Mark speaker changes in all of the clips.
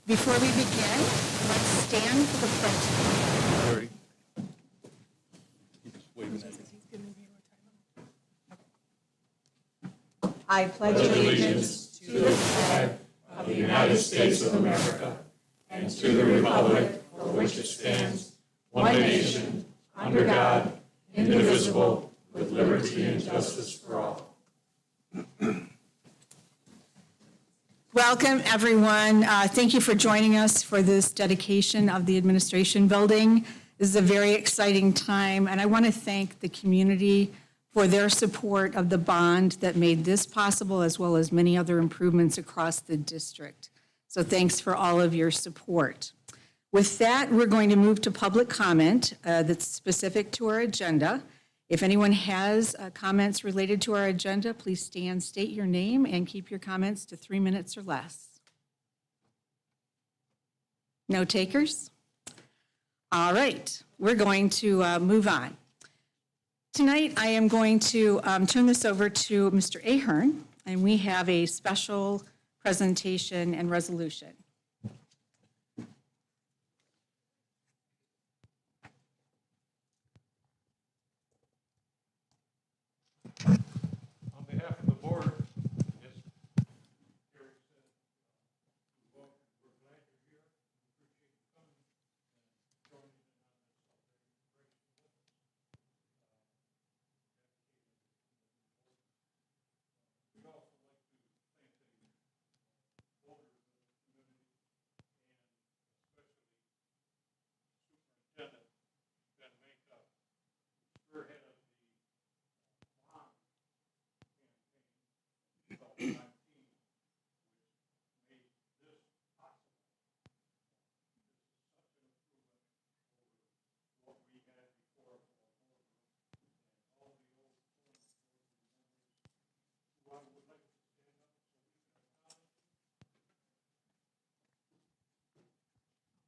Speaker 1: Before we begin, let's stand for the pledge.
Speaker 2: Larry. He's waving at you.
Speaker 1: I pledge
Speaker 3: allegiance to the flag of the United States of America and to the republic for which it stands, one nation, under God, indivisible, with liberty and justice for all.
Speaker 1: Welcome, everyone. Thank you for joining us for this dedication of the administration building. This is a very exciting time, and I want to thank the community for their support of the bond that made this possible, as well as many other improvements across the district. So thanks for all of your support. With that, we're going to move to public comment that's specific to our agenda. If anyone has comments related to our agenda, please stand, state your name, and keep your comments to 3 minutes or less. No takers? All right, we're going to move on. Tonight, I am going to turn this over to Mr. Ahern, and we have a special presentation and resolution.
Speaker 2: On behalf of the board, as Gary said, we're glad you're here. We appreciate you coming and joining in on this celebration with us. We'd also like to thank the voters of the community and especially Superintendent Ben Makeup, spearhead of the bond campaign 2019, which made this possible. This is such an improvement over what we had before for our boardroom and all the old former boardroom members who I would like to stand up so we can acknowledge you.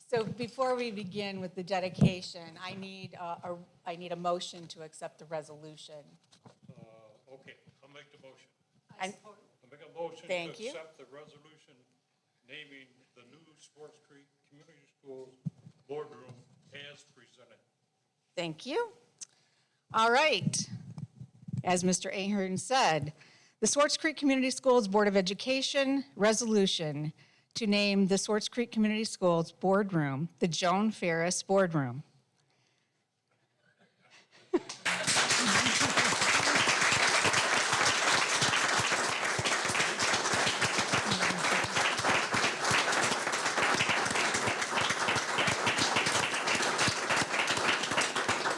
Speaker 1: So before we begin with the dedication, I need a motion to accept the resolution.
Speaker 2: Okay, I'll make the motion.
Speaker 1: And
Speaker 2: I'll make a motion
Speaker 1: Thank
Speaker 2: to
Speaker 1: you.
Speaker 2: accept the resolution naming the new Swartz Creek Community Schools boardroom as presented.
Speaker 1: thank you. All right. As Mr. Ahern said, the Swartz Creek Community Schools Board of Education resolution to name the Swartz Creek Community Schools boardroom the Joan Ferris Boardroom.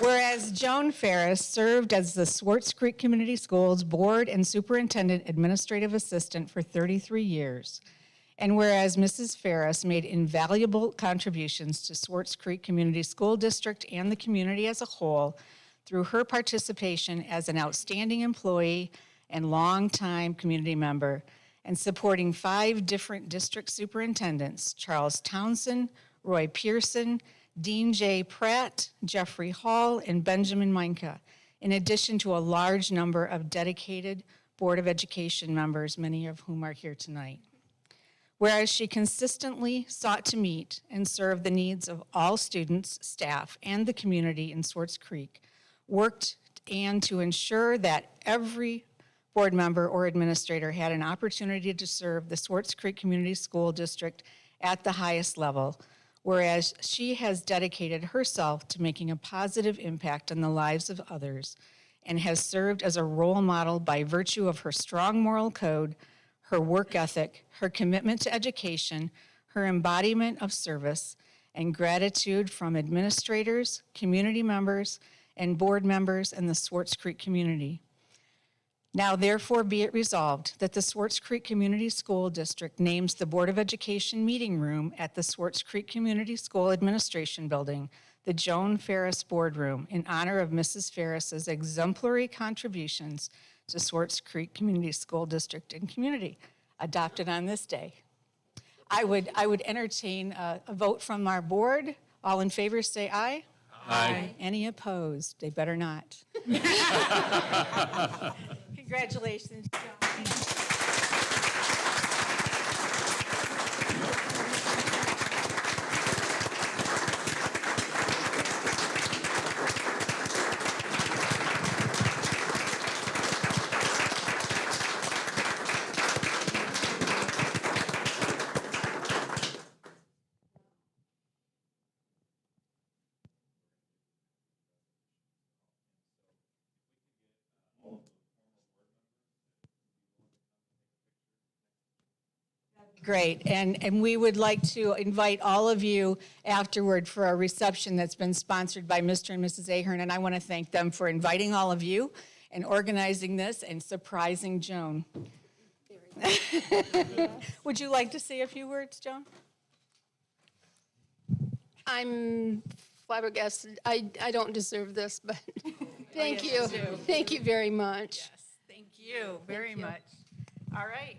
Speaker 1: Whereas Joan Ferris served as the Swartz Creek Community Schools Board and Superintendent Administrative Assistant for 33 years, and whereas Mrs. Ferris made invaluable contributions to Swartz Creek Community School District and the community as a whole through her participation as an outstanding employee and longtime community member, and supporting 5 different district superintendents, Charles Townsend, Roy Pearson, Dean J. Pratt, Jeffrey Hall, and Benjamin Meinke, in addition to a large number of dedicated Board of Education members, many of whom are here tonight. Whereas she consistently sought to meet and serve the needs of all students, staff, and the community in Swartz Creek, worked and to ensure that every board member or administrator had an opportunity to serve the Swartz Creek Community School District at the highest level, whereas she has dedicated herself to making a positive impact on the lives of others and has served as a role model by virtue of her strong moral code, her work ethic, her commitment to education, her embodiment of service, and gratitude from administrators, community members, and board members and the Swartz Creek community. Now therefore be it resolved that the Swartz Creek Community School District names the Board of Education meeting room at the Swartz Creek Community School Administration Building, the Joan Ferris Boardroom, in honor of Mrs. Ferris's exemplary contributions to Swartz Creek Community School District and community, adopted on this day. I would entertain a vote from our board. All in favor, say aye.
Speaker 3: Aye.
Speaker 1: Any opposed? They better not. Congratulations, John. Great, and we would like to invite all of you afterward for a reception that's been sponsored by Mr. and Mrs. Ahern, and I want to thank them for inviting all of you and organizing this and surprising Joan. Would you like to say a few words, Joan?
Speaker 4: I'm flabbergasted. I don't deserve this, but thank you.
Speaker 1: yes, you do.
Speaker 4: Thank you very much.
Speaker 1: Yes, thank you very much. All right.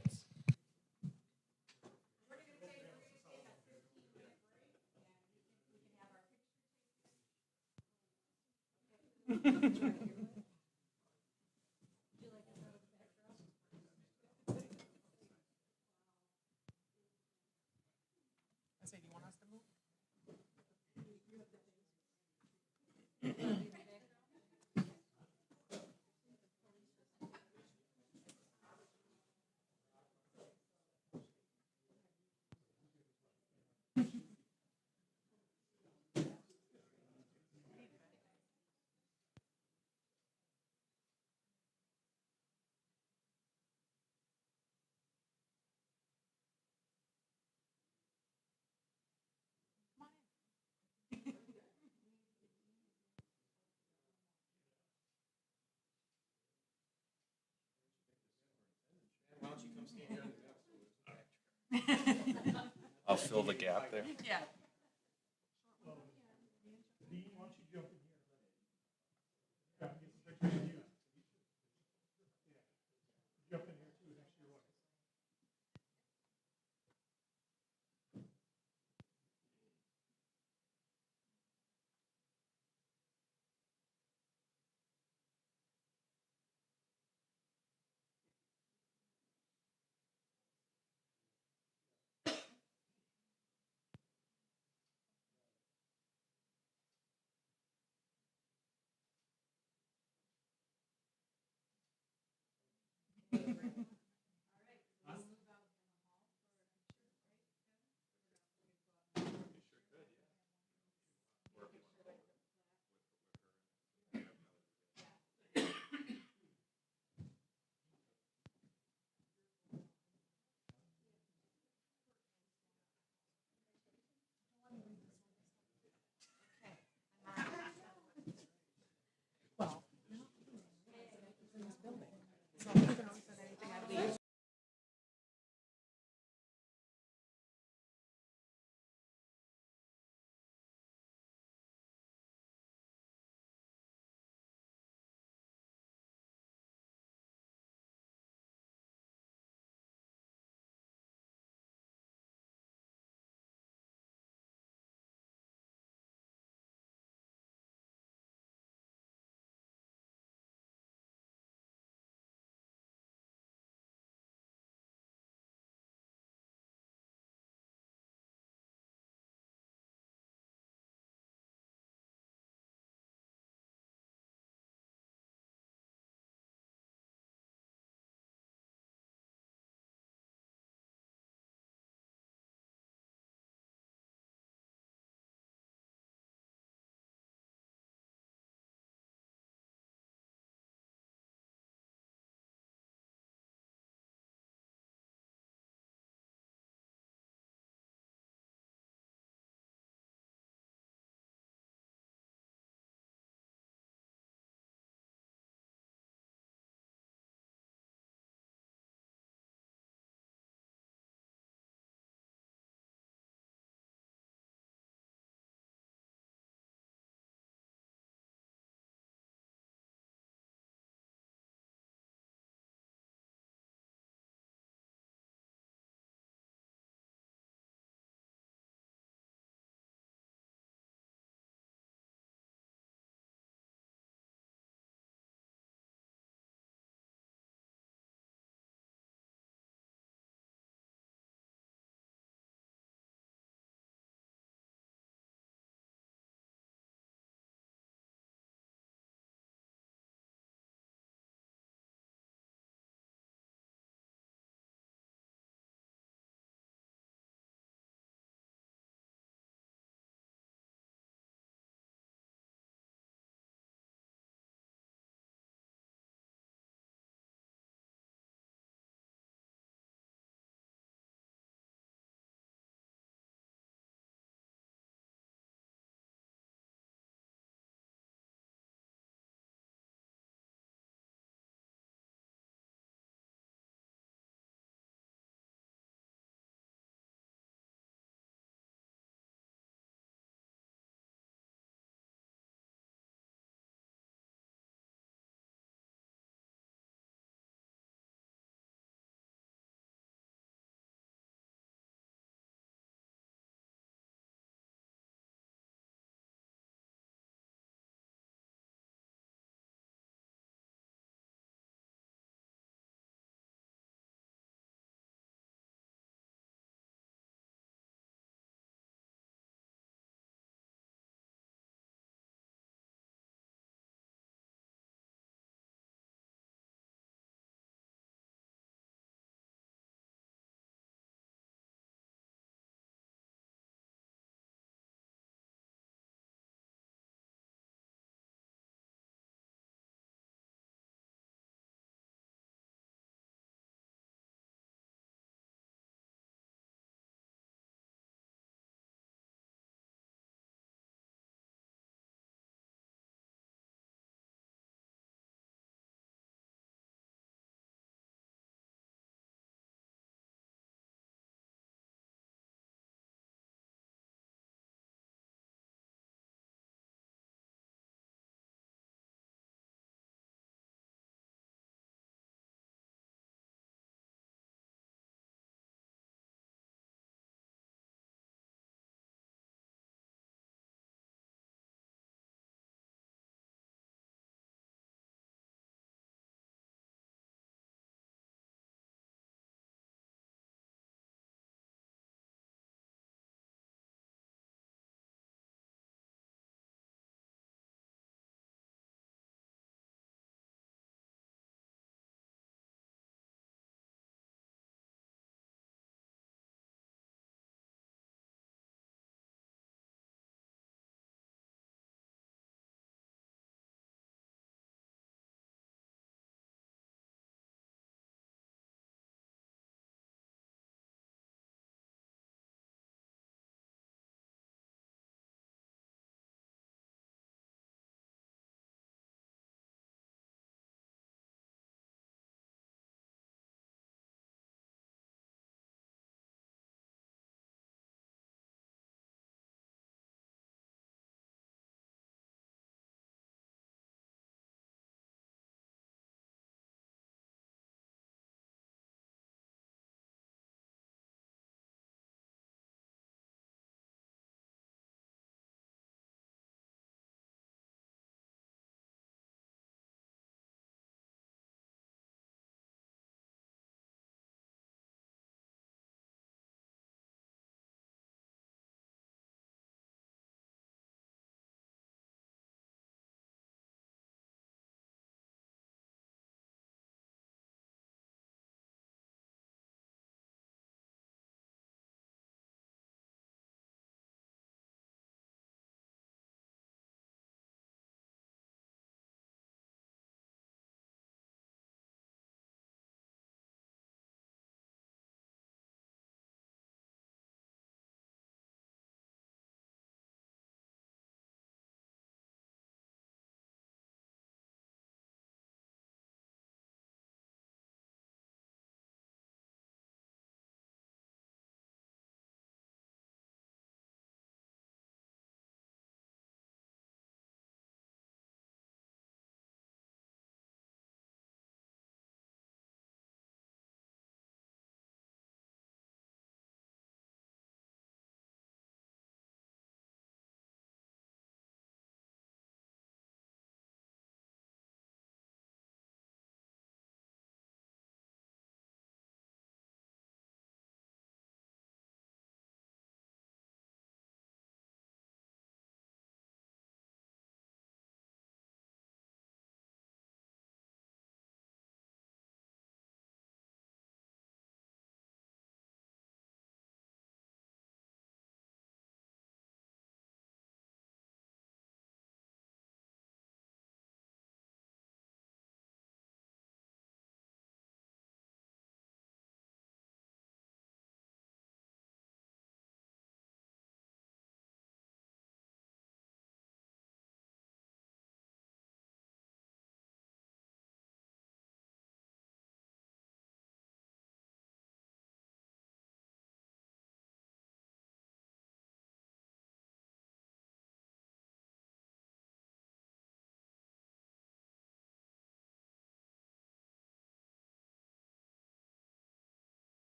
Speaker 3: I'll fill the gap there.
Speaker 1: Yeah.
Speaker 2: Dean, why don't you jump in here? Yeah, get the picture of you. Yeah. Jump in here too, next to your wife.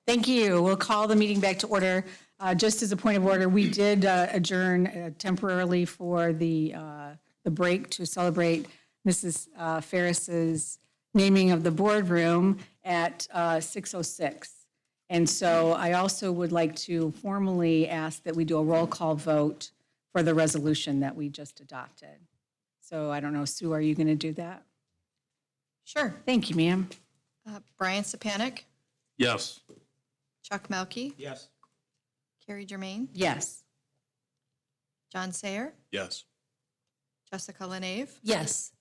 Speaker 1: Thank you. We'll call the meeting back to order. Just as a point of order, we did adjourn temporarily for the break to celebrate Mrs. Ferris's naming of the boardroom at 6:06. And so I also would like to formally ask that we do a roll call vote for the resolution that we just adopted. So I don't know, Sue, are you going to do that?
Speaker 5: Sure.
Speaker 1: Thank you, ma'am.
Speaker 5: Brian Sapanik,
Speaker 3: Yes.
Speaker 5: Chuck Melkey,
Speaker 2: Yes.
Speaker 5: Carrie Germain,
Speaker 1: Yes.
Speaker 5: John Sayer,
Speaker 3: Yes.
Speaker 5: Jessica Lenave,
Speaker 1: Yes.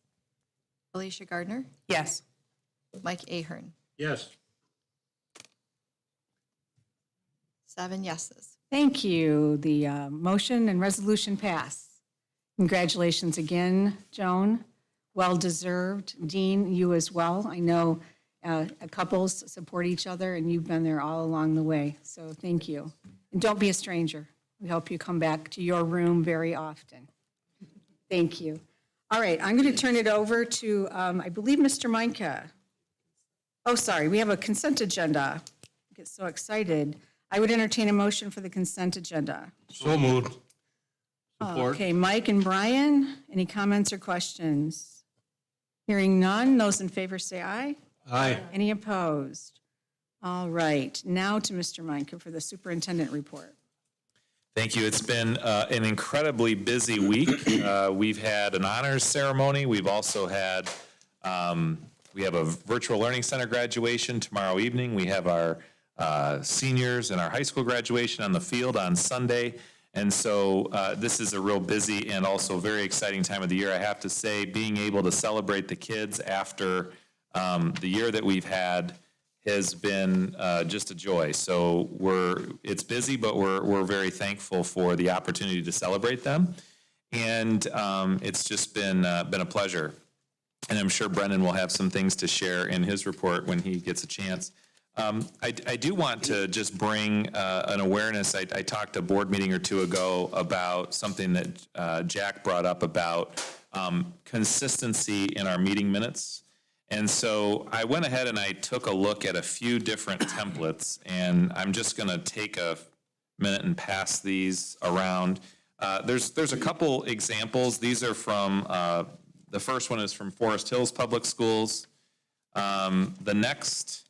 Speaker 5: Alicia Gardner,
Speaker 1: Yes.
Speaker 5: Mike Ahern.
Speaker 2: Yes.
Speaker 5: 7 yeses.
Speaker 1: Thank you. The motion and resolution pass. Congratulations again, Joan. Well-deserved. Dean, you as well. I know couples support each other, and you've been there all along the way, so thank you. And don't be a stranger. We hope you come back to your room very often. Thank you. All right, I'm going to turn it over to, I believe, Mr. Meinke. Oh, sorry, we have a consent agenda. I get so excited. I would entertain a motion for the consent agenda.
Speaker 3: So moved. Support.
Speaker 1: Okay, Mike and Brian, any comments or questions? Hearing none, those in favor say aye.
Speaker 3: Aye.
Speaker 1: Any opposed? All right, now to Mr. Meinke for the superintendent report.
Speaker 6: Thank you. It's been an incredibly busy week. We've had an honors ceremony. We've also had, we have a virtual learning center graduation tomorrow evening. We have our seniors and our high school graduation on the field on Sunday. And so this is a real busy and also very exciting time of the year. I have to say, being able to celebrate the kids after the year that we've had has been just a joy. So it's busy, but we're very thankful for the opportunity to celebrate them. And it's just been a pleasure. And I'm sure Brendan will have some things to share in his report when he gets a chance. I do want to just bring an awareness. I talked a board meeting or two ago about something that Jack brought up about consistency in our meeting minutes. And so I went ahead and I took a look at a few different templates, and I'm just going to take a minute and pass these around. There's a couple examples. These are from, the first one is from Forest Hills Public Schools. The next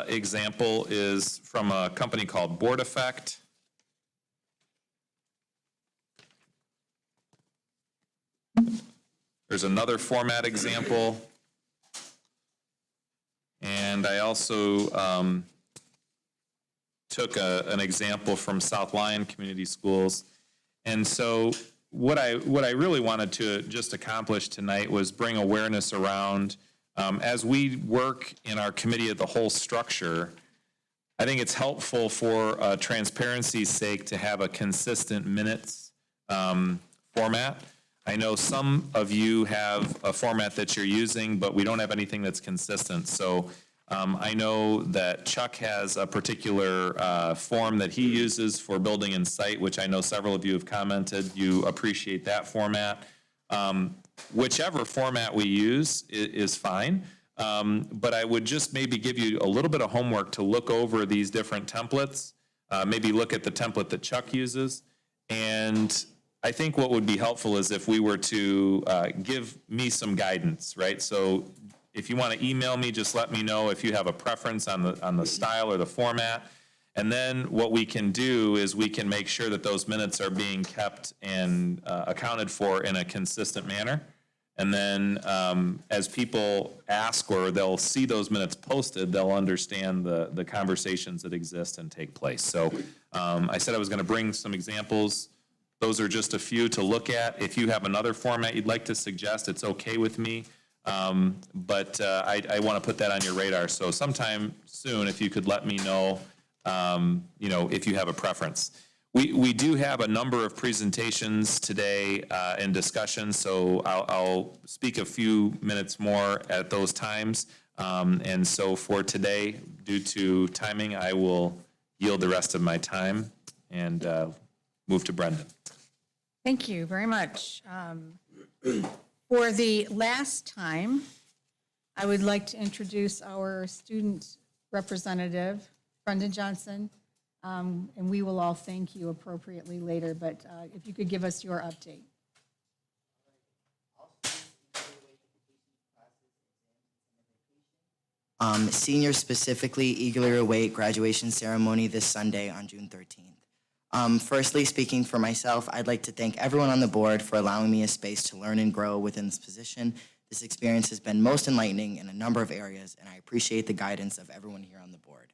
Speaker 6: example is from a company called Board Effect. There's another format example. And I also took an example from South Lyon Community Schools. And so what I really wanted to just accomplish tonight was bring awareness around, as we work in our committee of the whole structure, I think it's helpful for transparency's sake to have a consistent minutes format. I know some of you have a format that you're using, but we don't have anything that's consistent. So I know that Chuck has a particular form that he uses for building and site, which I know several of you have commented. You appreciate that format. Whichever format we use is fine. But I would just maybe give you a little bit of homework to look over these different templates, maybe look at the template that Chuck uses, and I think what would be helpful is if we were to give me some guidance, right? So if you want to email me, just let me know if you have a preference on the style or the format. And then what we can do is we can make sure that those minutes are being kept and accounted for in a consistent manner. And then as people ask or they'll see those minutes posted, they'll understand the conversations that exist and take place. So I said I was going to bring some examples. Those are just a few to look at. If you have another format you'd like to suggest, it's okay with me. But I want to put that on your radar. So sometime soon, if you could let me know, if you have a preference. We do have a number of presentations today and discussions, so I'll speak a few minutes more at those times. And so for today, due to timing, I will yield the rest of my time and move to Brendan.
Speaker 1: Thank you very much. For the last time, I would like to introduce our student Representative Brendan Johnson, and we will all thank you appropriately later, but if you could give us your update.
Speaker 7: Seniors specifically eagerly await graduation ceremony this Sunday on June 13th. Firstly, speaking for myself, I'd like to thank everyone on the board for allowing me a space to learn and grow within this position. This experience has been most enlightening in a number of areas, and I appreciate the guidance of everyone here on the board.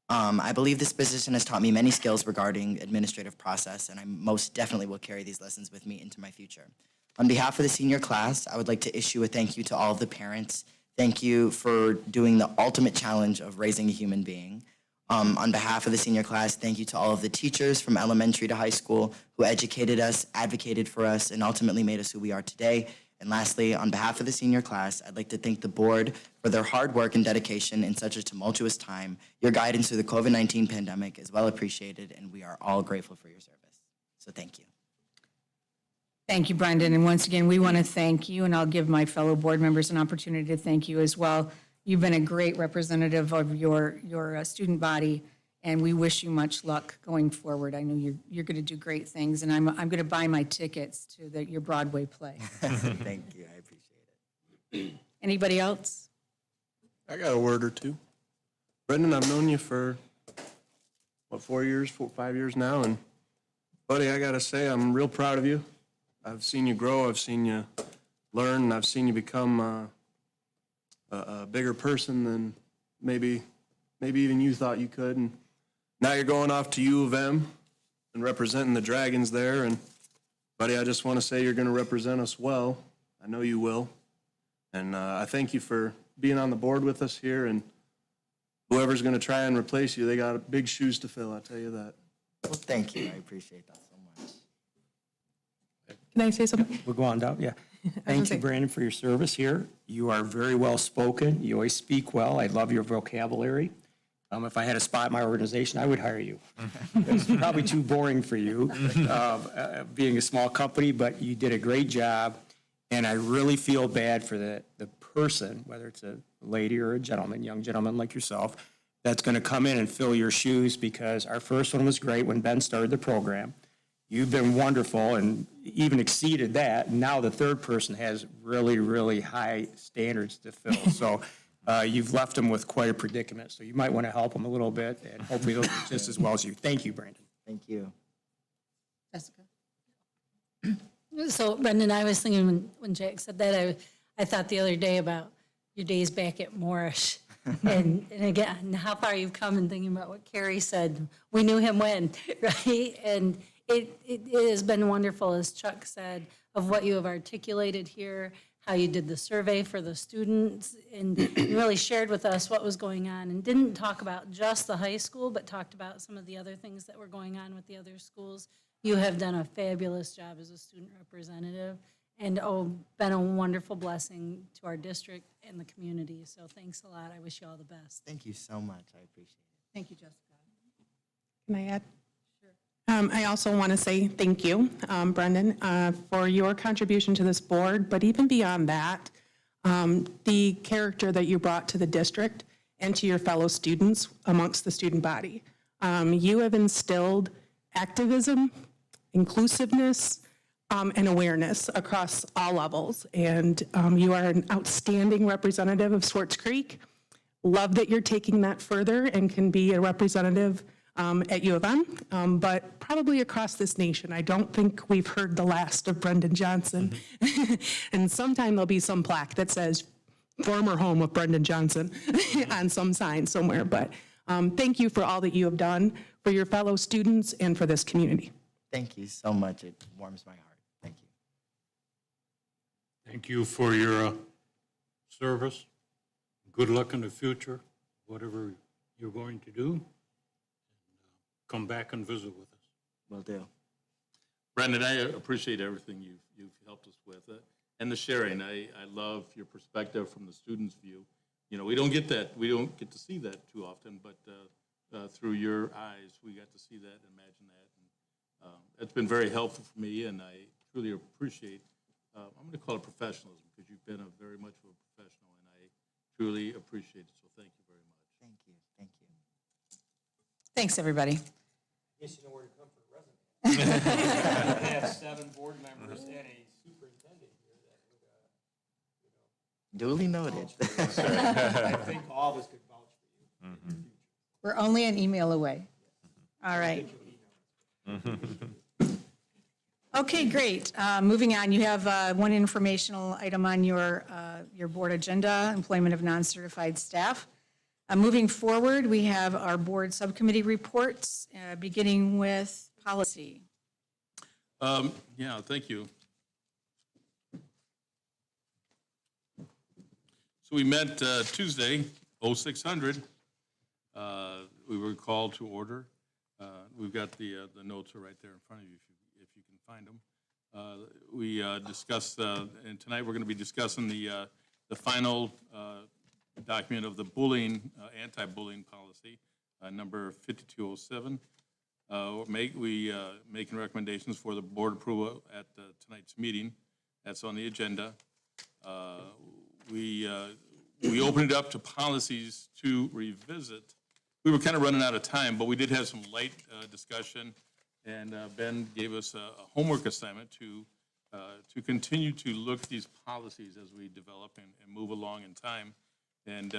Speaker 7: I believe this position has taught me many skills regarding administrative process, and I most definitely will carry these lessons with me into my future. On behalf of the senior class, I would like to issue a thank you to all of the parents. Thank you for doing the ultimate challenge of raising a human being. On behalf of the senior class, thank you to all of the teachers from elementary to high school who educated us, advocated for us, and ultimately made us who we are today. And lastly, on behalf of the senior class, I'd like to thank the board for their hard work and dedication in such a tumultuous time. Your guidance through the COVID-19 pandemic is well appreciated, and we are all grateful for your service. So thank you.
Speaker 1: Thank you, Brendan. And once again, we want to thank you, and I'll give my fellow board members an opportunity to thank you as well. You've been a great representative of your student body, and we wish you much luck going forward. I know you're going to do great things, and I'm going to buy my tickets to your Broadway play.
Speaker 7: Thank you. I appreciate it.
Speaker 1: Anybody else?
Speaker 2: I got a word or two. Brendan, I've known you for, 5 years now, and buddy, I gotta say, I'm real proud of you. I've seen you grow, I've seen you learn, and I've seen you become a bigger person than maybe even you thought you could. And now you're going off to U of M and representing the Dragons there. And buddy, I just want to say you're going to represent us well. I know you will. And I thank you for being on the board with us here. And whoever's going to try and replace you, they got big shoes to fill, I'll tell you that.
Speaker 7: Well, thank you. I appreciate that so much.
Speaker 8: Can I say something?
Speaker 9: We'll go on down, yeah. Thank you, Brandon, for your service here. You are very well spoken. You always speak well. I love your vocabulary. If I had a spot in my organization, I would hire you. It's probably too boring for you, being a small company, but you did a great job. And I really feel bad for the person, whether it's a lady or a gentleman, young gentleman like yourself, that's going to come in and fill your shoes, because our first one was great when Ben started the program. You've been wonderful and even exceeded that. Now the third person has really, really high standards to fill. So you've left them with quite a predicament. So you might want to help them a little bit, and hopefully they'll do just as well as you. Thank you, Brandon.
Speaker 7: Thank you.
Speaker 1: Jessica?
Speaker 10: So Brendan, I was thinking when Jack said that, I thought the other day about your days back at Moorish. and again, how far you've come, and thinking about what Carrie said. We knew him when, right? And it has been wonderful, as Chuck said, of what you have articulated here, how you did the survey for the students, and you really shared with us what was going on, and didn't talk about just the high school, but talked about some of the other things that were going on with the other schools. You have done a fabulous job as a student representative, and been a wonderful blessing to our district and the community. So thanks a lot. I wish you all the best.
Speaker 7: Thank you so much. I appreciate it.
Speaker 1: Thank you, Jessica.
Speaker 8: Can I add? I also want to say thank you, Brendan, for your contribution to this board, but even beyond that, the character that you brought to the district and to your fellow students amongst the student body. You have instilled activism, inclusiveness, and awareness across all levels, and you are an outstanding representative of Swartz Creek. Love that you're taking that further and can be a representative at U of M, but probably across this nation. I don't think we've heard the last of Brendan Johnson. And sometime there'll be some plaque that says, former home of Brendan Johnson on some sign somewhere. But thank you for all that you have done for your fellow students and for this community.
Speaker 7: Thank you so much. It warms my heart. Thank you.
Speaker 3: Thank you for your service. Good luck in the future, whatever you're going to do. Come back and visit with us.
Speaker 7: Will do.
Speaker 11: Brendan, I appreciate everything you've helped us with, and the sharing. I love your perspective from the student's view. You know, we don't get to see that too often, but through your eyes, we got to see that and imagine that. And it's been very helpful for me, and I truly appreciate, I'm going to call it professionalism, because you've been very much of a professional, and I truly appreciate it. So thank you very much.
Speaker 7: Thank you.
Speaker 1: Thanks, everybody.
Speaker 9: Guess you know where to come for a resume. I have 7 board members and a superintendent here that would,
Speaker 7: Duly noted.
Speaker 9: I think all of us could vouch for you.
Speaker 6: Mm-hmm.
Speaker 1: We're only an email away. All right. Okay, great. Moving on, you have one informational item on your board agenda, employment of non-certified staff. Moving forward, we have our board subcommittee reports, beginning with policy.
Speaker 11: Yeah, thank you. So we met Tuesday, 0600. We were called to order. We've got the notes are right there in front of you if you can find them. We discussed, and tonight we're going to be discussing the final document of the bullying, anti-bullying policy, number 5207. Making recommendations for the board approval at tonight's meeting. That's on the agenda. We opened it up to policies to revisit. We were kind of running out of time, but we did have some light discussion, and Ben gave us a homework assignment to continue to look at these policies as we develop and move along in time, and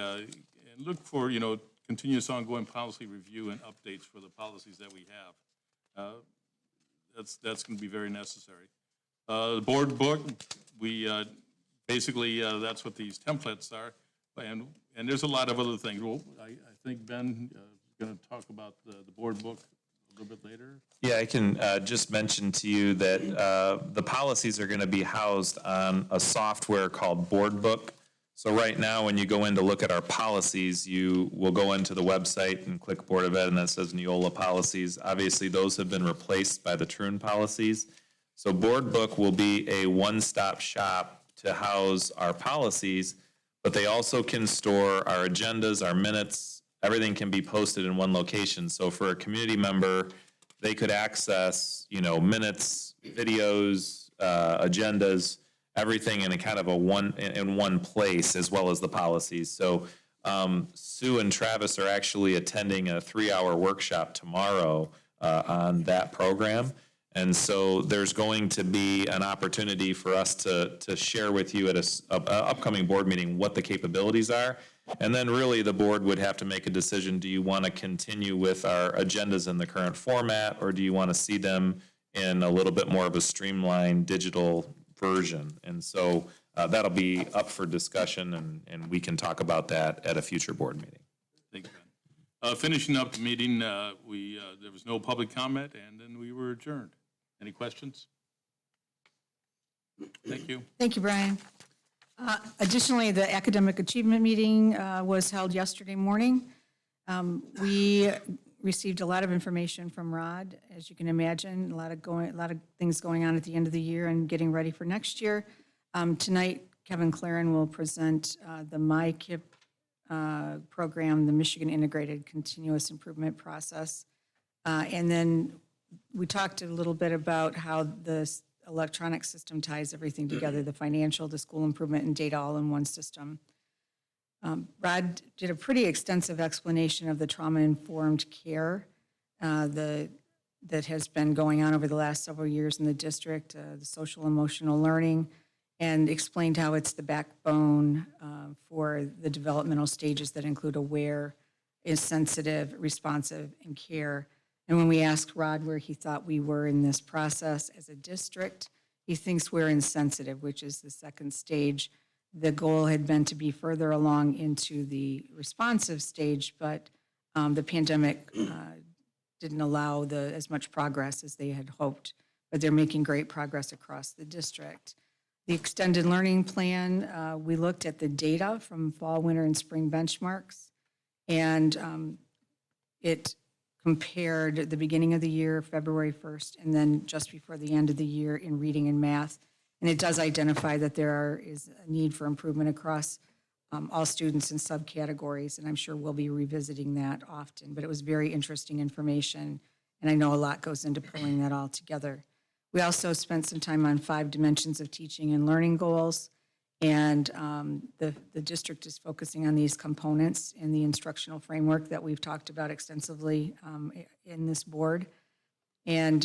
Speaker 11: look for, continuous ongoing policy review and updates for the policies that we have. That's going to be very necessary. The board book, we basically, that's what these templates are, and there's a lot of other things. Well, I think Ben is going to talk about the board book a little bit later.
Speaker 6: Yeah, I can just mention to you that the policies are going to be housed on a software called Board Book. So right now, when you go in to look at our policies, you will go into the website and click Board of Ed, and that says Neola policies. Obviously, those have been replaced by the Troon policies. So Board Book will be a one-stop shop to house our policies, but they also can store our agendas, our minutes. Everything can be posted in one location. So for a community member, they could access, minutes, videos, agendas, everything in a kind of in one place, as well as the policies. So Sue and Travis are actually attending a 3-hour workshop tomorrow on that program. And so there's going to be an opportunity for us to share with you at an upcoming board meeting what the capabilities are. And then really the board would have to make a decision. Do you want to continue with our agendas in the current format, or do you want to see them in a little bit more of a streamlined digital version? And so that'll be up for discussion, and we can talk about that at a future board meeting.
Speaker 11: Thank you, Ben. Finishing up the meeting, there was no public comment, and then we were adjourned. Any questions? Thank you.
Speaker 1: Thank you, Brian. Additionally, the academic achievement meeting was held yesterday morning. We received a lot of information from Rod, as you can imagine, a lot of things going on at the end of the year and getting ready for next year. Tonight, Kevin Claren will present the MyKIP program, the Michigan Integrated Continuous Improvement Process. And then we talked a little bit about how the electronic system ties everything together, the financial, the school improvement, and data all in one system. Rod did a pretty extensive explanation of the trauma-informed care that has been going on over the last several years in the district, the social emotional learning, and explained how it's the backbone for the developmental stages that include aware, is sensitive, responsive, and care. And when we asked Rod where he thought we were in this process as a district, he thinks we're in sensitive, which is the second stage. The goal had been to be further along into the responsive stage, but the pandemic didn't allow as much progress as they had hoped. But they're making great progress across the district. The extended learning plan, we looked at the data from fall, winter, and spring benchmarks, and it compared the beginning of the year, February 1st, and then just before the end of the year in reading and math. And it does identify that there is a need for improvement across all students and subcategories, and I'm sure we'll be revisiting that often. But it was very interesting information, and I know a lot goes into pulling that all together. We also spent some time on 5 dimensions of teaching and learning goals, And the district is focusing on these components in the instructional framework that we've talked about extensively in this board. And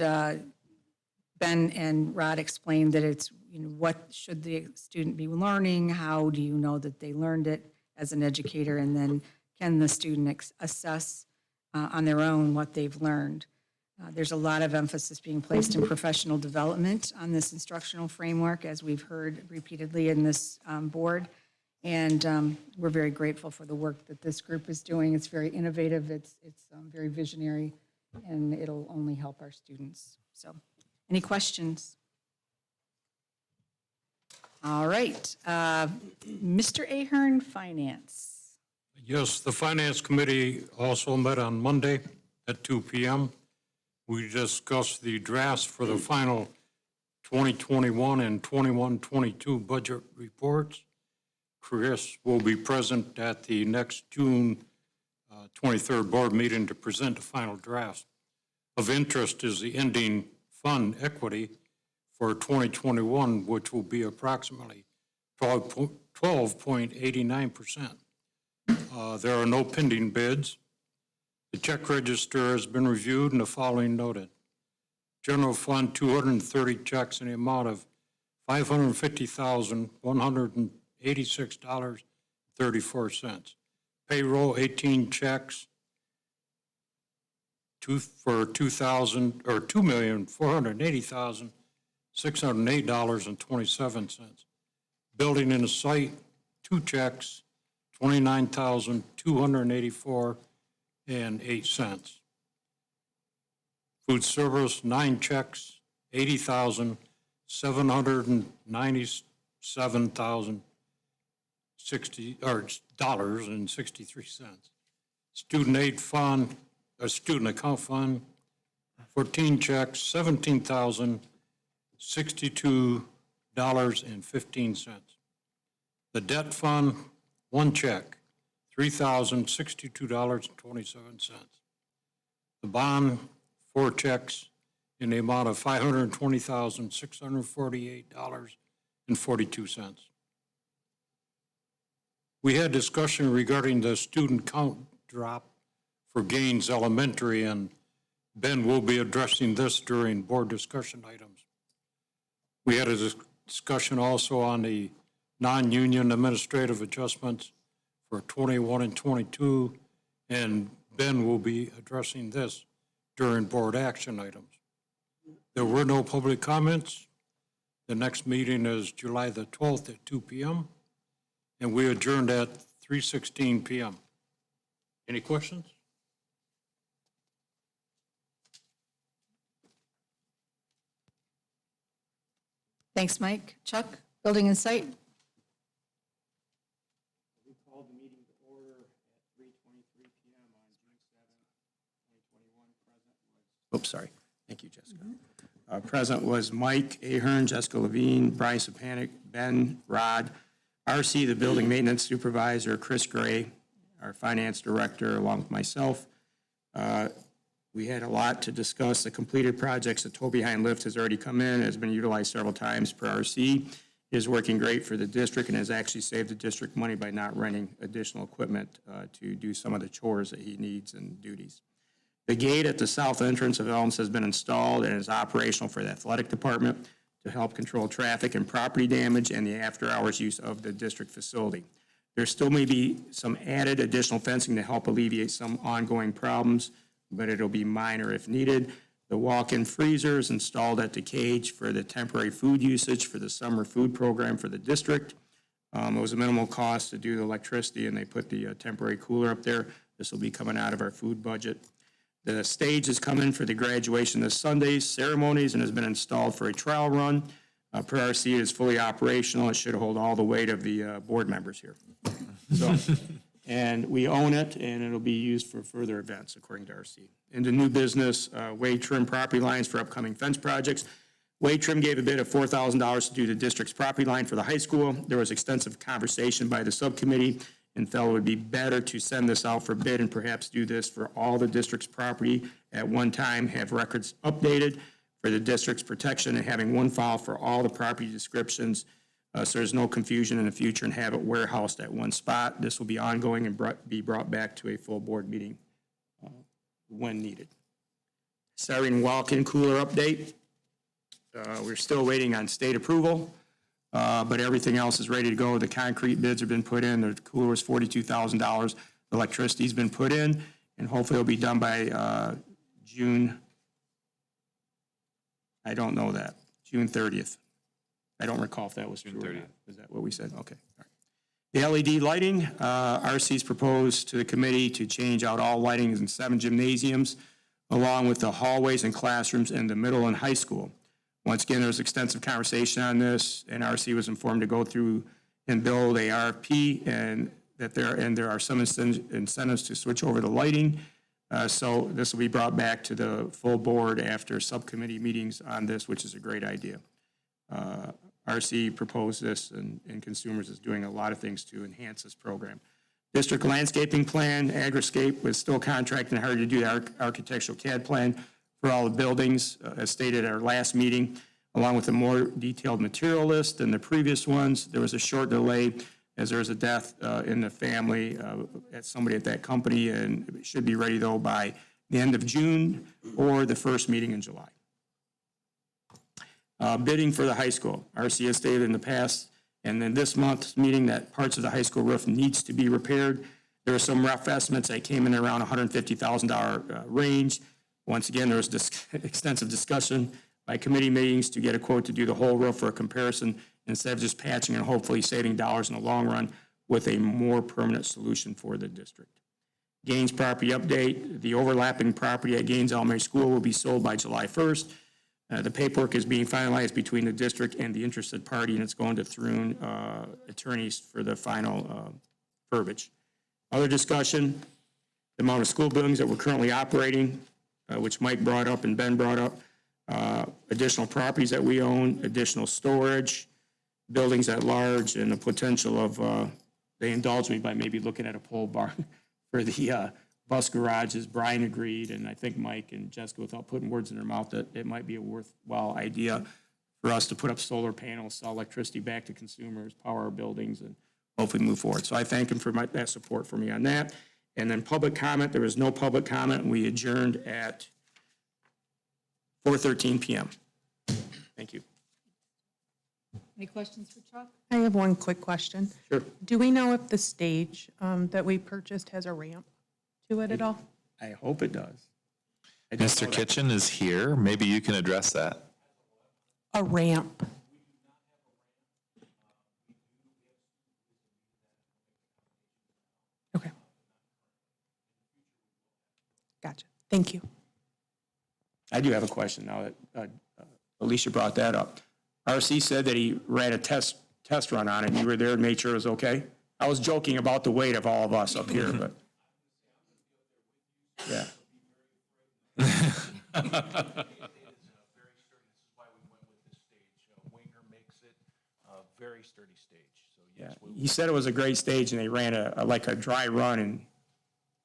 Speaker 1: Ben and Rod explained that it's, what should the student be learning? How do you know that they learned it as an educator? And then can the student assess on their own what they've learned? There's a lot of emphasis being placed in professional development on this instructional framework, as we've heard repeatedly in this board. And we're very grateful for the work that this group is doing. It's very innovative, it's very visionary, and it'll only help our students. So, any questions? All right, Mr. Ahern, Finance.
Speaker 2: Yes, the Finance Committee also met on Monday at 2 p.m. We discussed the drafts for the final 2021 and 21-22 budget reports. Chris will be present at the next June 23rd board meeting to present the final drafts. Of interest is the ending fund equity for 2021, which will be approximately 12.89%. There are no pending bids. The check register has been reviewed and the following noted. General Fund, 230 checks in the amount of $550,186.34. Payroll, 18 checks for $2,480,608.27. Building and site, 2 checks, $29,284.08. Food service, 9 checks, $80,797,060 Student aid fund, student account fund, 14 checks, $17,062.15. The debt fund, 1 check, $3,062.27. The bond, 4 checks in the amount of $520,648.42. We had discussion regarding the student count drop for Gaines Elementary, and Ben will be addressing this during board discussion items. We had a discussion also on the non-union administrative adjustments for 21 and 22, and Ben will be addressing this during board action items. There were no public comments. The next meeting is July the 12th at 2 p.m., and we adjourned at 3:16 p.m. Any questions?
Speaker 1: Thanks, Mike. Chuck, Building and Site?
Speaker 9: We called the meeting to order at 3:23 p.m. on June 7th, 2021. Oops, sorry. Thank you, Jessica. Present was Mike Ahern, Jessica Levine, Brian Sapanic, Ben, Rod, RC, the building maintenance supervisor, Chris Gray, our finance director, along with myself. We had a lot to discuss. The completed projects, the tow behind lift has already come in, has been utilized several times per RC. It is working great for the district and has actually saved the district money by not renting additional equipment to do some of the chores that he needs and duties. The gate at the south entrance of Elms has been installed and is operational for the athletic department to help control traffic and property damage and the after-hours use of the district facility. There still may be some added additional fencing to help alleviate some ongoing problems, but it'll be minor if needed. The walk-in freezer is installed at the cage for the temporary food usage for the summer food program for the district. It was a minimal cost to do the electricity, and they put the temporary cooler up there. This will be coming out of our food budget. The stage is coming for the graduation this Sunday's ceremonies and has been installed for a trial run. Per RC, it is fully operational. It should hold all the weight of the board members here. So, and we own it, and it'll be used for further events, according to RC. Into new business, Wade Trim property lines for upcoming fence projects. Wade Trim gave a bid of $4,000 to do the district's property line for the high school. There was extensive conversation by the subcommittee and felt it would be better to send this out for bid and perhaps do this for all the district's property at one time, have records updated for the district's protection, and having one file for all the property descriptions so there's no confusion in the future and have it warehoused at one spot. This will be ongoing and be brought back to a full board meeting when needed. Siren walk-in cooler update. We're still waiting on state approval, but everything else is ready to go. The concrete bids have been put in. The cooler was $42,000. The electricity's been put in, and hopefully it'll be done by June. I don't know that. June 30th. I don't recall if that was true or not. Is that what we said? Okay. All right. The LED lighting, RC's proposed to the committee to change out all lighting in 7 gymnasiums, along with the hallways and classrooms in the middle and high school. Once again, there was extensive conversation on this, and RC was informed to go through and build a RFP, and that there are some incentives to switch over to lighting. So this will be brought back to the full board after subcommittee meetings on this, which is a great idea. RC proposed this, and Consumers is doing a lot of things to enhance this program. District landscaping plan, Agriscape was still contracting hard to do the architectural CAD plan for all the buildings, as stated at our last meeting, along with a more detailed material list than the previous ones. There was a short delay as there was a death in the family at somebody at that company, and it should be ready, though, by the end of June or the first meeting in July. Bidding for the high school. RC has stated in the past, and then this month's meeting, that parts of the high school roof needs to be repaired. There are some rough estimates that came in around $150,000 range. Once again, there was extensive discussion by committee meetings to get a quote to do the whole roof for a comparison instead of just patching and hopefully saving dollars in the long run with a more permanent solution for the district. Gaines property update. The overlapping property at Gaines Elementary School will be sold by July 1st. The paperwork is being finalized between the district and the interested party, and it's going to Thrun attorneys for the final verbiage. Other discussion, the amount of school buildings that we're currently operating, which Mike brought up and Ben brought up, additional properties that we own, additional storage, buildings at large, and the potential of, they indulged me by maybe looking at a pole barn for the bus garages. Brian agreed, and I think Mike and Jessica, without putting words in their mouth, that it might be a worthwhile idea for us to put up solar panels, sell electricity back to consumers, power our buildings, and hopefully move forward. So I thank him for that support for me on that. And then public comment, there was no public comment, and we adjourned at 4:13 p.m. Thank you.
Speaker 1: Any questions for Chuck?
Speaker 8: I have one quick question.
Speaker 9: Sure.
Speaker 8: Do we know if the stage that we purchased has a ramp to it at all?
Speaker 9: I hope it does.
Speaker 6: Mr. Kitchen is here. Maybe you can address that.
Speaker 8: A ramp. Okay. Gotcha. Thank you.
Speaker 9: I do have a question now that Alicia brought that up. RC said that he ran a test run on it, and you were there and made sure it was okay? I was joking about the weight of all of us up here, but, yeah.
Speaker 11: Very sturdy. This is why we went with this stage. Winger makes it a very sturdy stage. So
Speaker 9: Yeah,
Speaker 11: yes,
Speaker 9: he said it was a great stage, and they ran like a dry run, and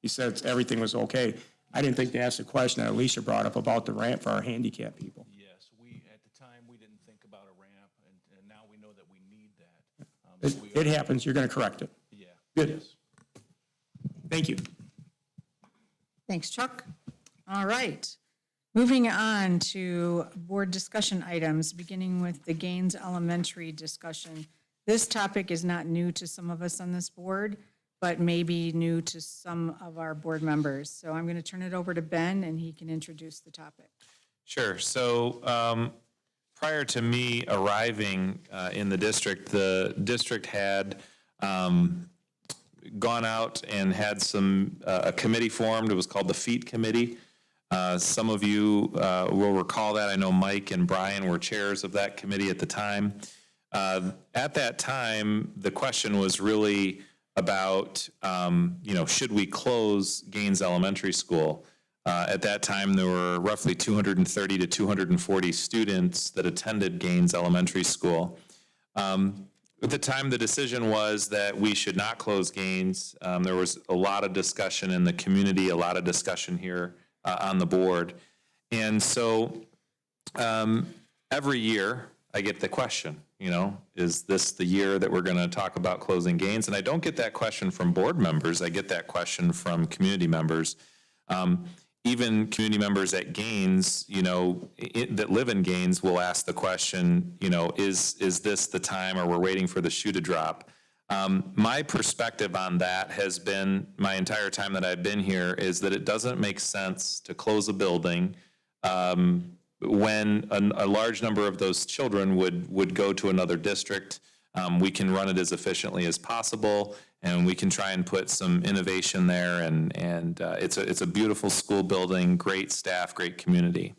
Speaker 9: he said everything was okay. I didn't think to ask the question that Alicia brought up about the ramp for our handicapped people.
Speaker 11: yes, at the time, we didn't think about a ramp, and now we know that we need that.
Speaker 9: It happens, you're gonna correct it.
Speaker 11: Yeah.
Speaker 9: Good.
Speaker 11: Yes.
Speaker 9: Thank you.
Speaker 1: Thanks, Chuck. All right. Moving on to board discussion items, beginning with the Gaines Elementary discussion. This topic is not new to some of us on this board, but may be new to some of our board members. So I'm going to turn it over to Ben, and he can introduce the topic.
Speaker 6: Sure. So prior to me arriving in the district had gone out and had a committee formed. It was called the FEET Committee. Some of you will recall that. I know Mike and Brian were chairs of that committee at the time. At that time, the question was really about, should we close Gaines Elementary School? At that time, there were roughly 230 to 240 students that attended Gaines Elementary School. At the time, the decision was that we should not close Gaines. There was a lot of discussion in the community, a lot of discussion here on the board. And so every year, I get the question, is this the year that we're going to talk about closing Gaines? And I don't get that question from board members. I get that question from community members. Even community members at Gaines, that live in Gaines will ask the question, is this the time, or we're waiting for the shoe to drop? My perspective on that has been, my entire time that I've been here, is that it doesn't make sense to close a building when a large number of those children would go to another district. We can run it as efficiently as possible, and we can try and put some innovation there, and it's a beautiful school building, great staff, great community.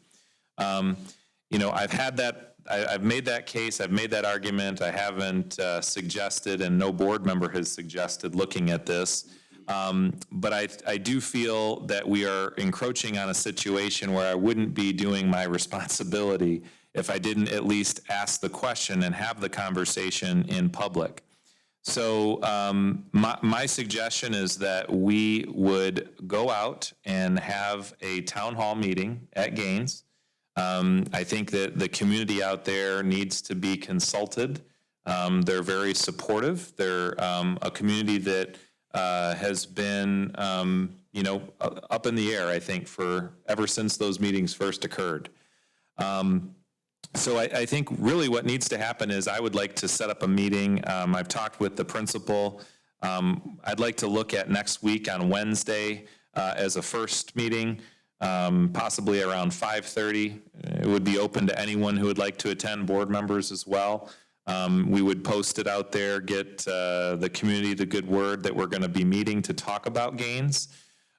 Speaker 6: I've had that, I've made that case, I've made that argument. I haven't suggested, and no board member has suggested looking at this. But I do feel that we are encroaching on a situation where I wouldn't be doing my responsibility if I didn't at least ask the question and have the conversation in public. So my suggestion is that we would go out and have a town hall meeting at Gaines. I think that the community out there needs to be consulted. They're very supportive. They're a community that has been, up in the air, I think, ever since those meetings first occurred. So I think really what needs to happen is I would like to set up a meeting. I've talked with the principal. I'd like to look at next week on Wednesday as a first meeting, possibly around 5:30. It would be open to anyone who would like to attend, board members as well. We would post it out there, get the community the good word that we're going to be meeting to talk about Gaines.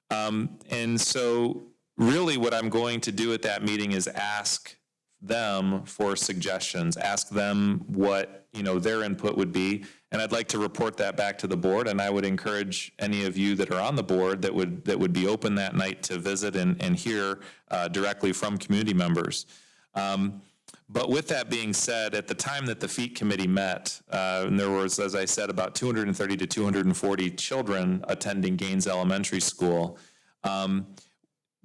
Speaker 6: And so really what I'm going to do at that meeting is ask them for suggestions, ask them what their input would be, and I'd like to report that back to the board. And I would encourage any of you that are on the board that would be open that night to visit and hear directly from community members. But with that being said, at the time that the FEET committee met, and there was, as I said, about 230 to 240 children attending Gaines Elementary School. At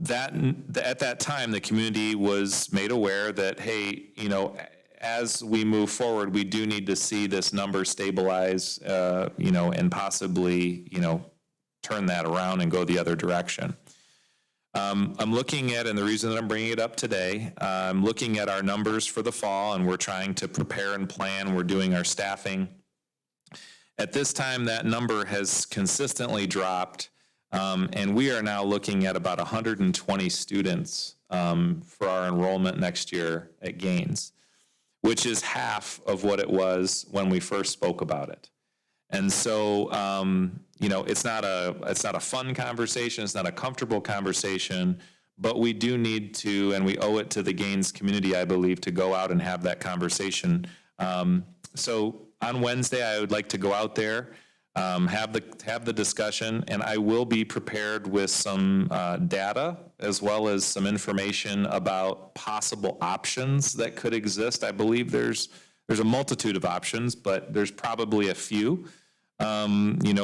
Speaker 6: that time, the community was made aware that, hey, as we move forward, we do need to see this number stabilize, and possibly, turn that around and go the other direction. I'm looking at, and the reason that I'm bringing it up today, I'm looking at our numbers for the fall, and we're trying to prepare and plan. We're doing our staffing. At this time, that number has consistently dropped, and we are now looking at about 120 students for our enrollment next year at Gaines, which is half of what it was when we first spoke about it. And so, it's not a fun conversation, it's not a comfortable conversation, but we do need to, and we owe it to the Gaines community, I believe, to go out and have that conversation. So on Wednesday, I would like to go out there, have the discussion, and I will be prepared with some data as well as some information about possible options that could exist. I believe there's a multitude of options, but there's probably a few.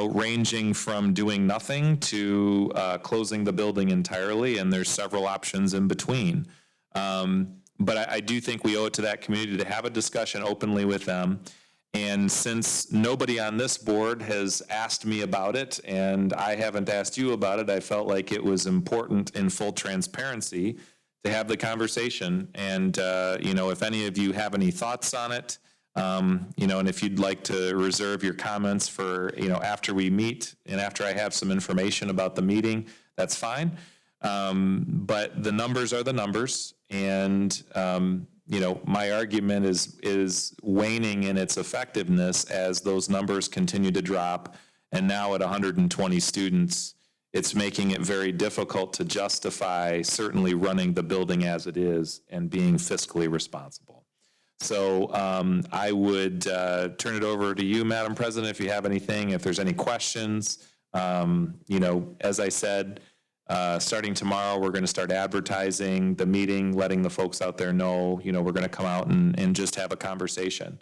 Speaker 6: Ranging from doing nothing to closing the building entirely, and there's several options in between. But I do think we owe it to that community to have a discussion openly with them. And since nobody on this board has asked me about it, and I haven't asked you about it, I felt like it was important in full transparency to have the conversation. And, if any of you have any thoughts on it, and if you'd like to reserve your comments for, after we meet and after I have some information about the meeting, that's fine. But the numbers are the numbers, and, my argument is waning in its effectiveness as those numbers continue to drop. And now at 120 students, it's making it very difficult to justify certainly running the building as it is and being fiscally responsible. So I would turn it over to you, Madam President, if you have anything, if there's any questions. As I said, starting tomorrow, we're going to start advertising the meeting, letting the folks out there know, we're going to come out and just have a conversation.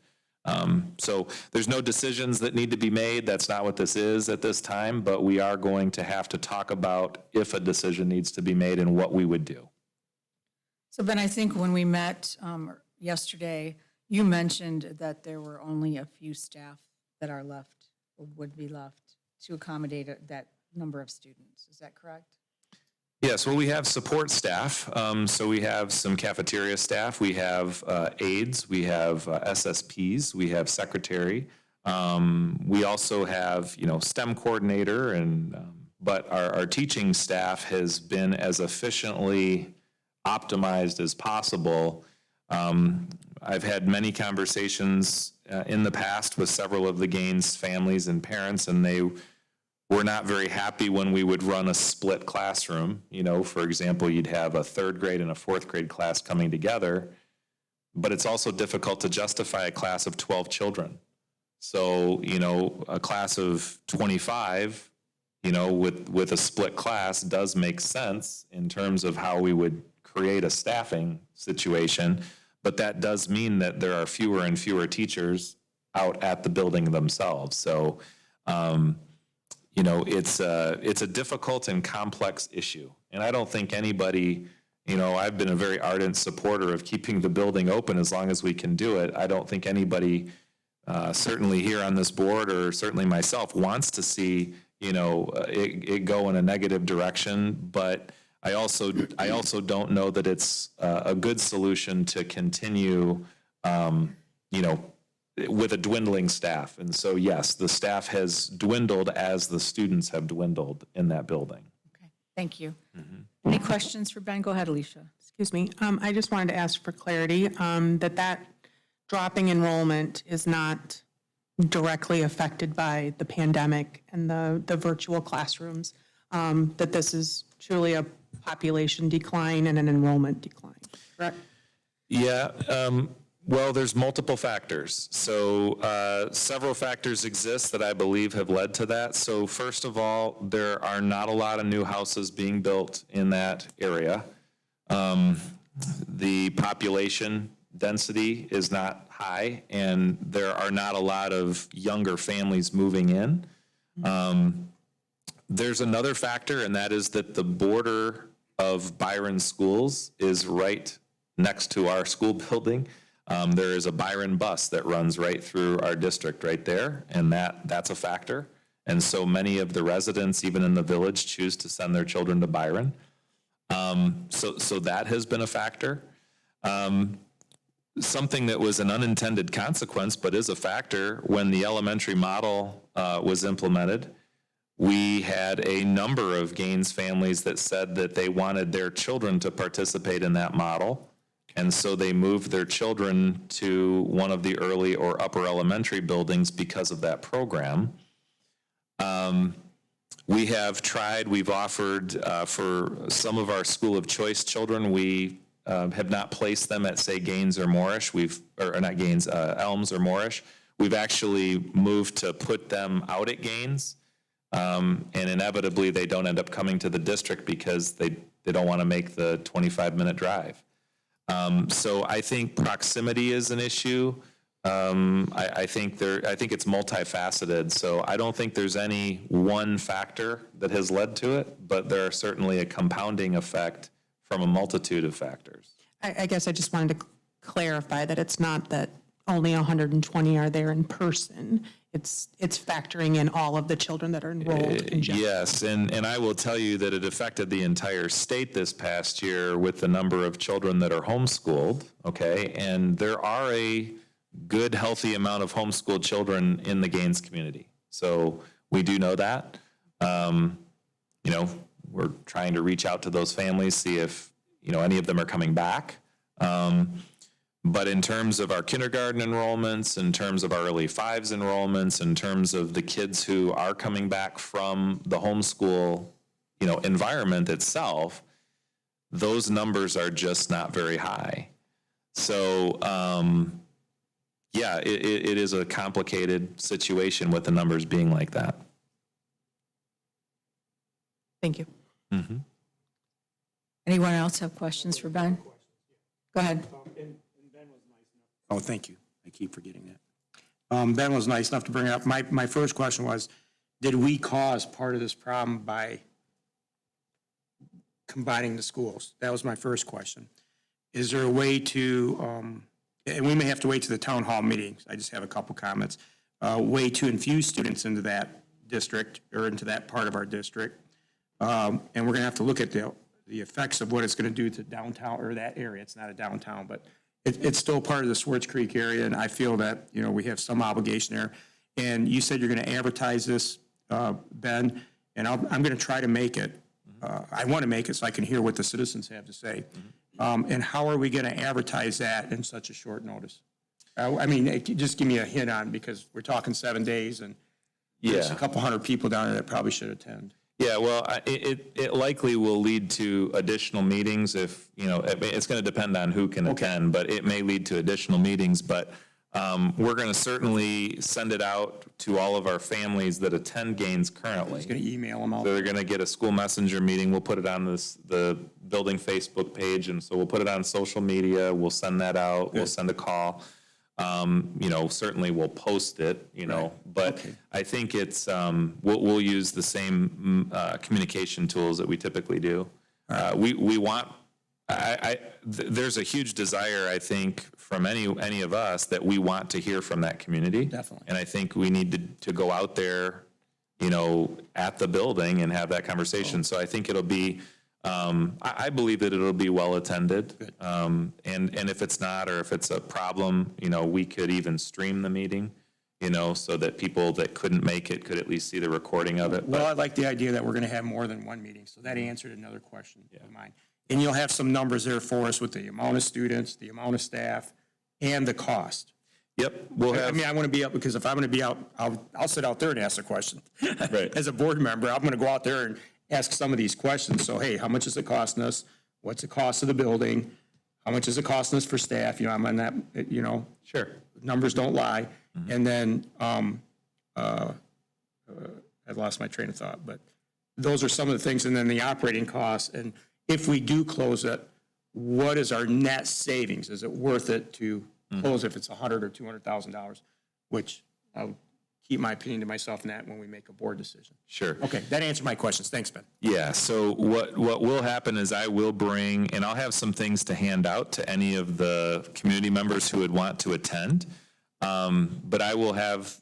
Speaker 6: So there's no decisions that need to be made. That's not what this is at this time, but we are going to have to talk about if a decision needs to be made and what we would do.
Speaker 1: So Ben, I think when we met yesterday, You mentioned that there were only a few staff that are left, or would be left, to accommodate that number of students. Is that correct?
Speaker 6: Yes, well, we have support staff. So we have some cafeteria staff, we have aides, we have SSPs, we have secretary. We also have, STEM coordinator, and but our teaching staff has been as efficiently optimized as possible. I've had many conversations in the past with several of the Gaines families and parents, and they were not very happy when we would run a split classroom. For example, you'd have a third grade and a fourth grade class coming together, but it's also difficult to justify a class of 12 children. So, a class of 25, with a split class does make sense in terms of how we would create a staffing situation, but that does mean that there are fewer and fewer teachers out at the building themselves. So, it's a difficult and complex issue. And I don't think anybody, I've been a very ardent supporter of keeping the building open as long as we can do it. I don't think anybody, certainly here on this board, or certainly myself, wants to see, it go in a negative direction. But I also don't know that it's a good solution to continue, with a dwindling staff. And so, yes, the staff has dwindled as the students have dwindled in that building.
Speaker 1: Okay, thank you. Any questions for Ben? Go ahead, Alicia.
Speaker 8: Excuse me. I just wanted to ask for clarity that dropping enrollment is not directly affected by the pandemic and the virtual classrooms, that this is truly a population decline and an enrollment decline, correct?
Speaker 6: Yeah. Well, there's multiple factors. So several factors exist that I believe have led to that. So first of all, there are not a lot of new houses being built in that area. The population density is not high, and there are not a lot of younger families moving in. There's another factor, and that is that the border of Byron schools is right next to our school building. There is a Byron bus that runs right through our district right there, and that's a factor. And so many of the residents, even in the village, choose to send their children to Byron. So that has been a factor. Something that was an unintended consequence, but is a factor, when the elementary model was implemented, we had a number of Gaines families that said that they wanted their children to participate in that model. And so they moved their children to one of the early or upper elementary buildings because of that program. We have tried, we've offered for some of our school of choice children, we have not placed them at, say, Gaines or Moorish. Or not Gaines, Elms or Moorish. We've actually moved to put them out at Gaines. And inevitably, they don't end up coming to the district because they don't want to make the 25-minute drive. So I think proximity is an issue. I think it's multifaceted. So I don't think there's any one factor that has led to it, but there are certainly a compounding effect from a multitude of factors.
Speaker 8: I guess I just wanted to clarify that it's not that only 120 are there in person. It's factoring in all of the children that are enrolled in general.
Speaker 6: Yes, and I will tell you that it affected the entire state this past year with the number of children that are homeschooled, okay? And there are a good, healthy amount of homeschooled children in the Gaines community. So we do know that. We're trying to reach out to those families, see if, any of them are coming back. But in terms of our kindergarten enrollments, in terms of our early fives enrollments, in terms of the kids who are coming back from the homeschool, environment itself, those numbers are just not very high. So, it is a complicated situation with the numbers being like that.
Speaker 8: Thank you.
Speaker 6: Mm-hmm.
Speaker 1: Anyone else have questions for Ben? Go ahead.
Speaker 9: Oh, thank you. I keep forgetting that. Ben was nice enough to bring it up. My first question was, did we cause part of this problem by combining the schools? That was my first question. Is there a way to and we may have to wait to the town hall meetings, I just have a couple comments, way to infuse students into that district or into that part of our district. And we're gonna have to look at the effects of what it's gonna do to downtown or that area. It's not a downtown, but it's still part of the Swartz Creek area, and I feel that, you know, we have some obligation there. And you said you're gonna advertise this, Ben, and I'm gonna try to make it. I wanna make it so I can hear what the citizens have to say. And how are we gonna advertise that in such a short notice? I mean, just give me a hint on, because we're talking 7 days, and there's a couple hundred people down there that probably should attend.
Speaker 6: Yeah, well, it likely will lead to additional meetings if, you know, it's going to depend on who can attend, but it may lead to additional meetings. But we're going to certainly send it out to all of our families that attend Gaines currently.
Speaker 9: Just gonna email them out.
Speaker 6: So they're going to get a school messenger meeting. We'll put it on the building Facebook page, and so we'll put it on social media. We'll send that out. We'll send a call. You know, certainly we'll post it, you know, but I think it's, we'll use the same communication tools that we typically do. We want, there's a huge desire, I think, from any of us that we want to hear from that community.
Speaker 9: Definitely.
Speaker 6: And I think we need to go out there, you know, at the building and have that conversation. So I think it'll be, I believe that it'll be well attended. And if it's not, or if it's a problem, you know, we could even stream the meeting, you know, so that people that couldn't make it could at least see the recording of it.
Speaker 9: Well, I like the idea that we're gonna have more than one meeting, so that answered another question of mine. And you'll have some numbers there for us with the amount of students, the amount of staff, and the cost.
Speaker 6: Yep, we'll have.
Speaker 9: I mean, I want to be up, because if I'm going to be out, I'll sit out there and ask a question.
Speaker 6: Right.
Speaker 9: As a board member, I'm going to go out there and ask some of these questions. So, hey, how much is it costing us? What's the cost of the building? How much is it costing us for staff? You know, I'm on that, you know.
Speaker 6: Sure.
Speaker 9: Numbers don't lie. And then, I lost my train of thought, but those are some of the things. And then the operating costs. And if we do close it, what is our net savings? Is it worth it to close if it's $100,000 or $200,000? Which I'll keep my opinion to myself in that when we make a board decision.
Speaker 6: Sure.
Speaker 9: Okay, that answered my questions. Thanks, Ben.
Speaker 6: Yeah, so what will happen is I will bring, and I'll have some things to hand out to any of the community members who would want to attend. But I will have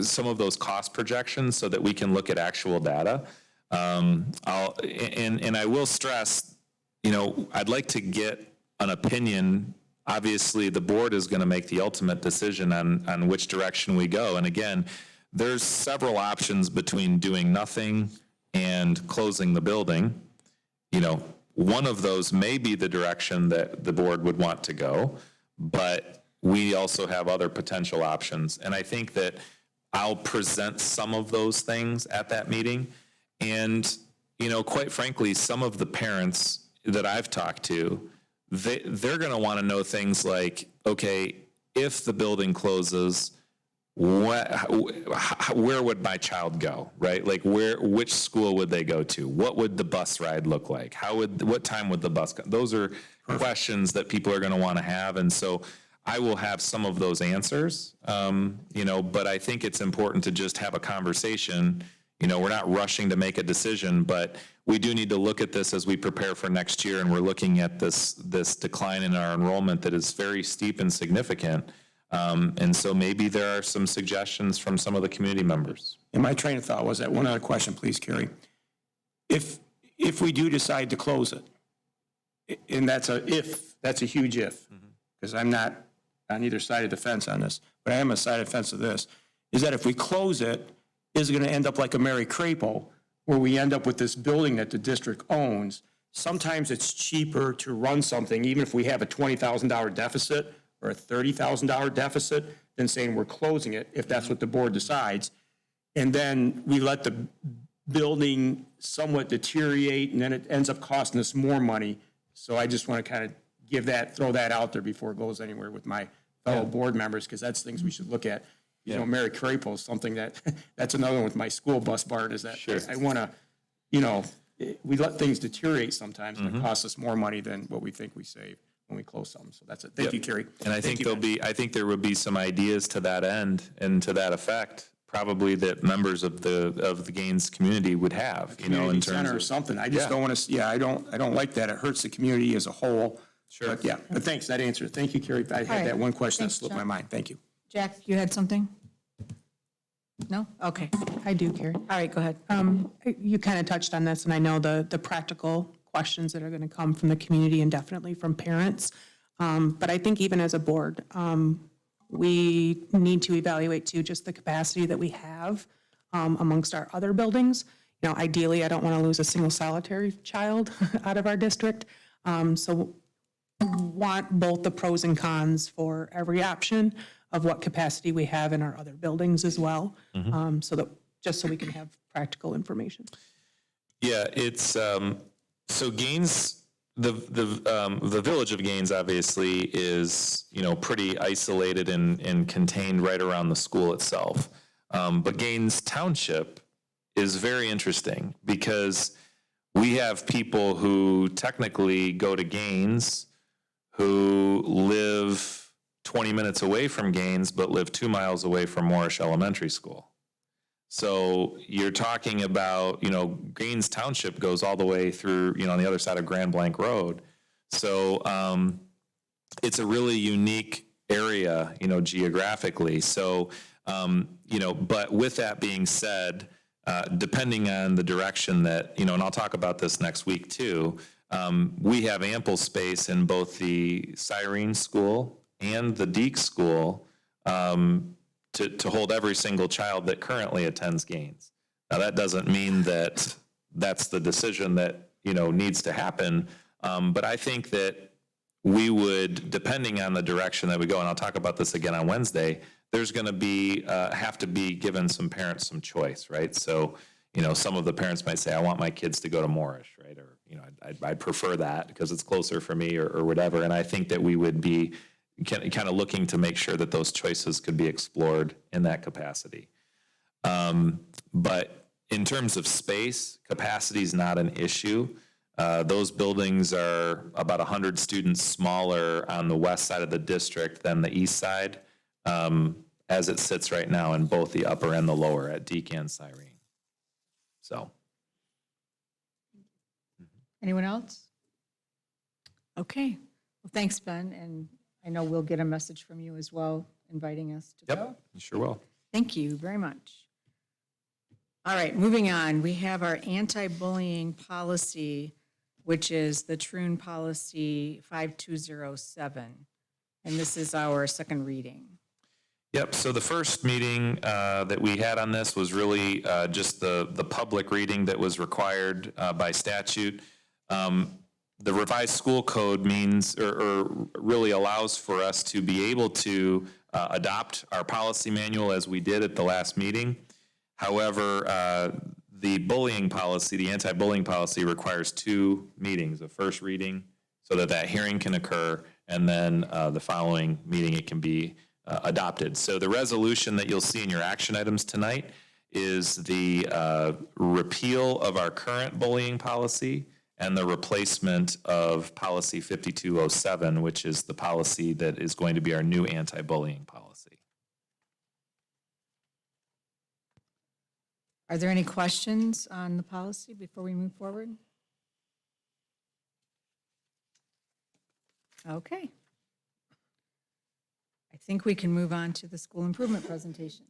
Speaker 6: some of those cost projections so that we can look at actual data. And I will stress, you know, I'd like to get an opinion. Obviously, the board is going to make the ultimate decision on which direction we go. And again, there's several options between doing nothing and closing the building. You know, one of those may be the direction that the board would want to go, but we also have other potential options. And I think that I'll present some of those things at that meeting. And, you know, quite frankly, some of the parents that I've talked to, they're going to want to know things like, okay, if the building closes, where would my child go, right? Like which school would they go to? What would the bus ride look like? What time would the bus go? Those are questions that people are going to want to have. And so I will have some of those answers, you know, but I think it's important to just have a conversation. You know, we're not rushing to make a decision, but we do need to look at this as we prepare for next year, and we're looking at this decline in our enrollment that is very steep and significant. And so maybe there are some suggestions from some of the community members.
Speaker 9: And my train of thought was that, one other question, please, Carrie. If we do decide to close it, and that's a huge if, because I'm not on either side of the fence on this, but I am on the side of the fence of this, is that if we close it, is it going to end up like a Mary Crapo, where we end up with this building that the district owns? Sometimes it's cheaper to run something, even if we have a $20,000 deficit or a $30,000 deficit, than saying we're closing it, if that's what the board decides. And then we let the building somewhat deteriorate, and then it ends up costing us more money. So I just want to kind of throw that out there before it goes anywhere with my fellow board members, because that's things we should look at. You know, Mary Crapo is something that's another one with my school bus barn, is that I want to, you know, we let things deteriorate sometimes, and it costs us more money than what we think we save when we close something. So that's it. Thank you, Carrie.
Speaker 6: And I think I think there would be some ideas to that end and to that effect, probably, that members of the Gaines community would have, you know, in terms of
Speaker 9: or something. I just don't want to, I don't like that. It hurts the community as a whole.
Speaker 6: Sure.
Speaker 9: But yeah, but thanks, that answer. Thank you, Carrie. I
Speaker 1: right.
Speaker 9: had that one question that
Speaker 1: Thanks,
Speaker 9: slipped
Speaker 1: John.
Speaker 9: my mind. Thank you.
Speaker 1: Jack, you had something? No? Okay.
Speaker 8: I do, Carrie.
Speaker 1: All right, go ahead.
Speaker 8: You kind of touched on this, and I know the practical questions that are going to come from the community and definitely from parents. But I think even as a board, we need to evaluate too just the capacity that we have amongst our other buildings. You know, ideally, I don't want to lose a single solitary child out of our district. So want both the pros and cons for every option of what capacity we have in our other buildings as well. So that, just so we can have practical information.
Speaker 6: Yeah, it's, so Gaines, the village of Gaines obviously is, you know, pretty isolated and contained right around the school itself. But Gaines Township is very interesting because we have people who technically go to Gaines who live 20 minutes away from Gaines, but live 2 miles away from Moorish Elementary School. So you're talking about, you know, Gaines Township goes all the way through, you know, on the other side of Grand Blanc Road. So it's a really unique area, you know, geographically. So, you know, but with that being said, depending on the direction that, you know, and I'll talk about this next week too, we have ample space in both the Cyrene School and the Deke School to hold every single child that currently attends Gaines. Now, that doesn't mean that that's the decision that, you know, needs to happen, but I think that we would, depending on the direction that we go, and I'll talk about this again on Wednesday, there's going to be, have to be given some parents some choice, right? So, you know, some of the parents might say, I want my kids to go to Moorish, right? Or, you know, I'd prefer that because it's closer for me or whatever. And I think that we would be kind of looking to make sure that those choices could be explored in that capacity. But in terms of space, capacity is not an issue. Those buildings are about 100 students smaller on the west side of the district than the east side, as it sits right now in both the upper and the lower at Deke and Cyrene. So.
Speaker 1: Anyone else? Okay. Well, thanks, Ben, and I know we'll get a message from you as well, inviting us to go.
Speaker 6: Yep, you sure will.
Speaker 1: Thank you very much. All right, moving on. We have our anti-bullying policy, which is the Troon Policy 5207. And this is our second reading.
Speaker 6: Yep, so the first meeting that we had on this was really just the public reading that was required by statute. The revised school code means, or really allows for us to be able to adopt our policy manual as we did at the last meeting. However, the bullying policy, the anti-bullying policy requires 2 meetings, a first reading so that that hearing can occur, and then the following meeting it can be adopted. So the resolution that you'll see in your action items tonight is the repeal of our current bullying policy and the replacement of policy 5207, which is the policy that is going to be our new anti-bullying policy.
Speaker 1: Are there any questions on the policy before we move forward? Okay. I think we can move on to the school improvement presentation.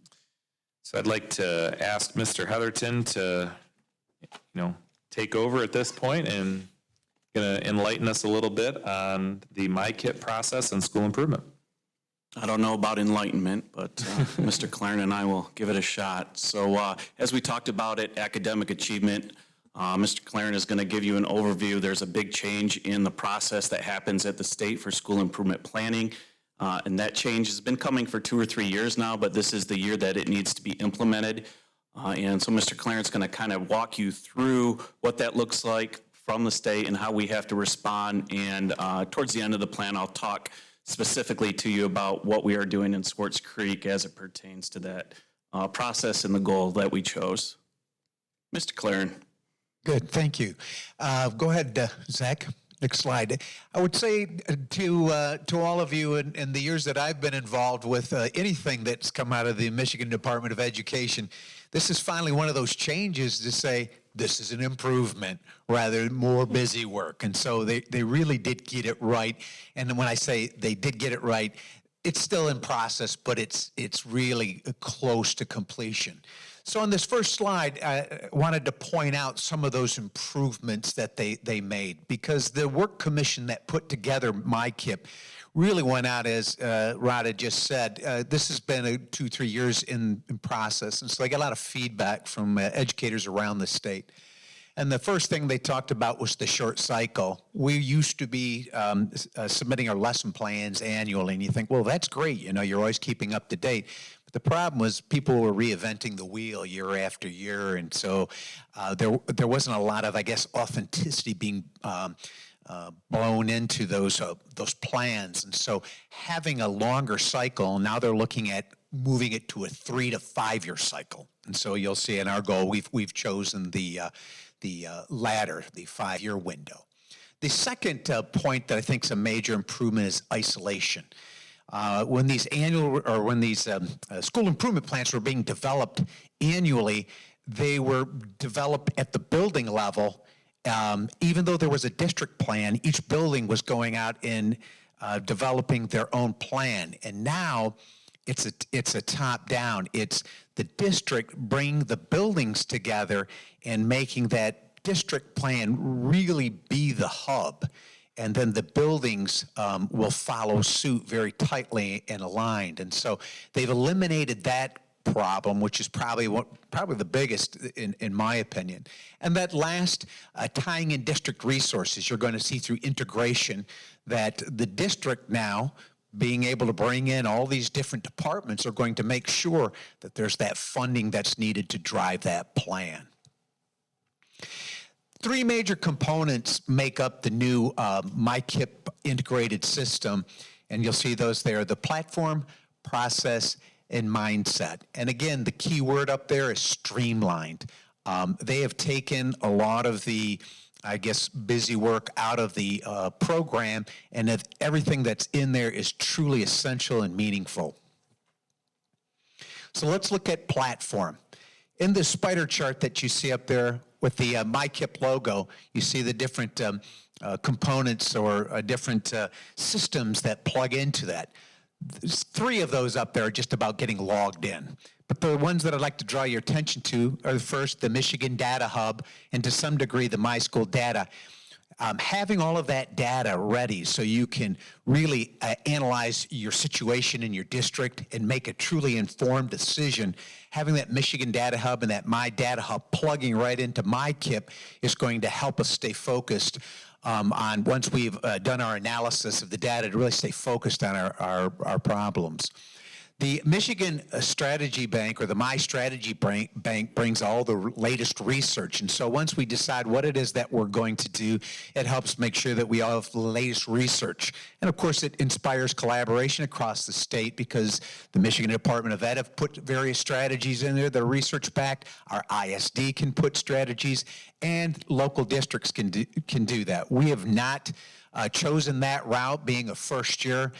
Speaker 6: So I'd like to ask Mr. Heatherton to, take over at this point and going to enlighten us a little bit on the MyKit process and school improvement.
Speaker 12: I don't know about enlightenment, but Mr. Claren and I will give it a shot. So as we talked about it, academic achievement, Mr. Claren is going to give you an overview. There's a big change in the process that happens at the state for school improvement planning. And that change has been coming for 2 or 3 years now, but this is the year that it needs to be implemented. And so Mr. Claren's going to kind of walk you through what that looks like from the state and how we have to respond. And towards the end of the plan, I'll talk specifically to you about what we are doing in Swartz Creek as it pertains to that process and the goal that we chose. Mr. Claren.
Speaker 13: Good, thank you. Go ahead, Zach. Next slide. I would say to all of you in the years that I've been involved with anything that's come out of the Michigan Department of Education, this is finally one of those changes to say, this is an improvement rather than more busy work. And so they really did get it right. And when I say they did get it right, it's still in process, but it's really close to completion. So on this first slide, I wanted to point out some of those improvements that they made, because the work commission that put together MyKIP really went out, as Rada just said, this has been 2-3 years in process, and so they got a lot of feedback from educators around the state. And the first thing they talked about was the short cycle. We used to be submitting our lesson plans annually, and you think, well, that's great, you know, you're always keeping up to date. But the problem was people were reinventing the wheel year after year, and so there wasn't a lot of, I guess, authenticity being blown into those plans. And so having a longer cycle, now they're looking at moving it to a 3 to 5 year cycle. And so you'll see in our goal, we've chosen the latter, the 5-year window. The second point that I think is a major improvement is isolation. When these school improvement plans were being developed annually, they were developed at the building level. Even though there was a district plan, each building was going out and developing their own plan. And now it's a top down. It's the district bringing the buildings together and making that district plan really be the hub. And then the buildings will follow suit very tightly and aligned. And so they've eliminated that problem, which is probably the biggest in my opinion. And that last, tying in district resources, you're going to see through integration that the district now, being able to bring in all these different departments, are going to make sure that there's that funding that's needed to drive that plan. 3 major components make up the new MyKIP integrated system, and you'll see those there: the platform, process, and mindset. And again, the key word up there is streamlined. They have taken a lot of the, I guess, busy work out of the program, and that everything that's in there is truly essential and meaningful. So let's look at platform. In the spider chart that you see up there with the MyKIP logo, you see the different components or different systems that plug into that. There's 3 of those up there are just about getting logged in. But the ones that I'd like to draw your attention to are first the Michigan Data Hub, and to some degree the MySchool Data. Having all of that data ready so you can really analyze your situation in your district and make a truly informed decision, having that Michigan Data Hub and that My Data Hub plugging right into MyKIP is going to help us stay focused on, once we've done our analysis of the data, to really stay focused on our problems. The Michigan Strategy Bank, or the My Strategy Bank, brings all the latest research. And so once we decide what it is that we're going to do, it helps make sure that we all have the latest research. And of course, it inspires collaboration across the state, because the Michigan Department of Ed have put various strategies in there. They're research-backed. Our ISD can put strategies, and local districts can do that. We have not chosen that route, being a first year,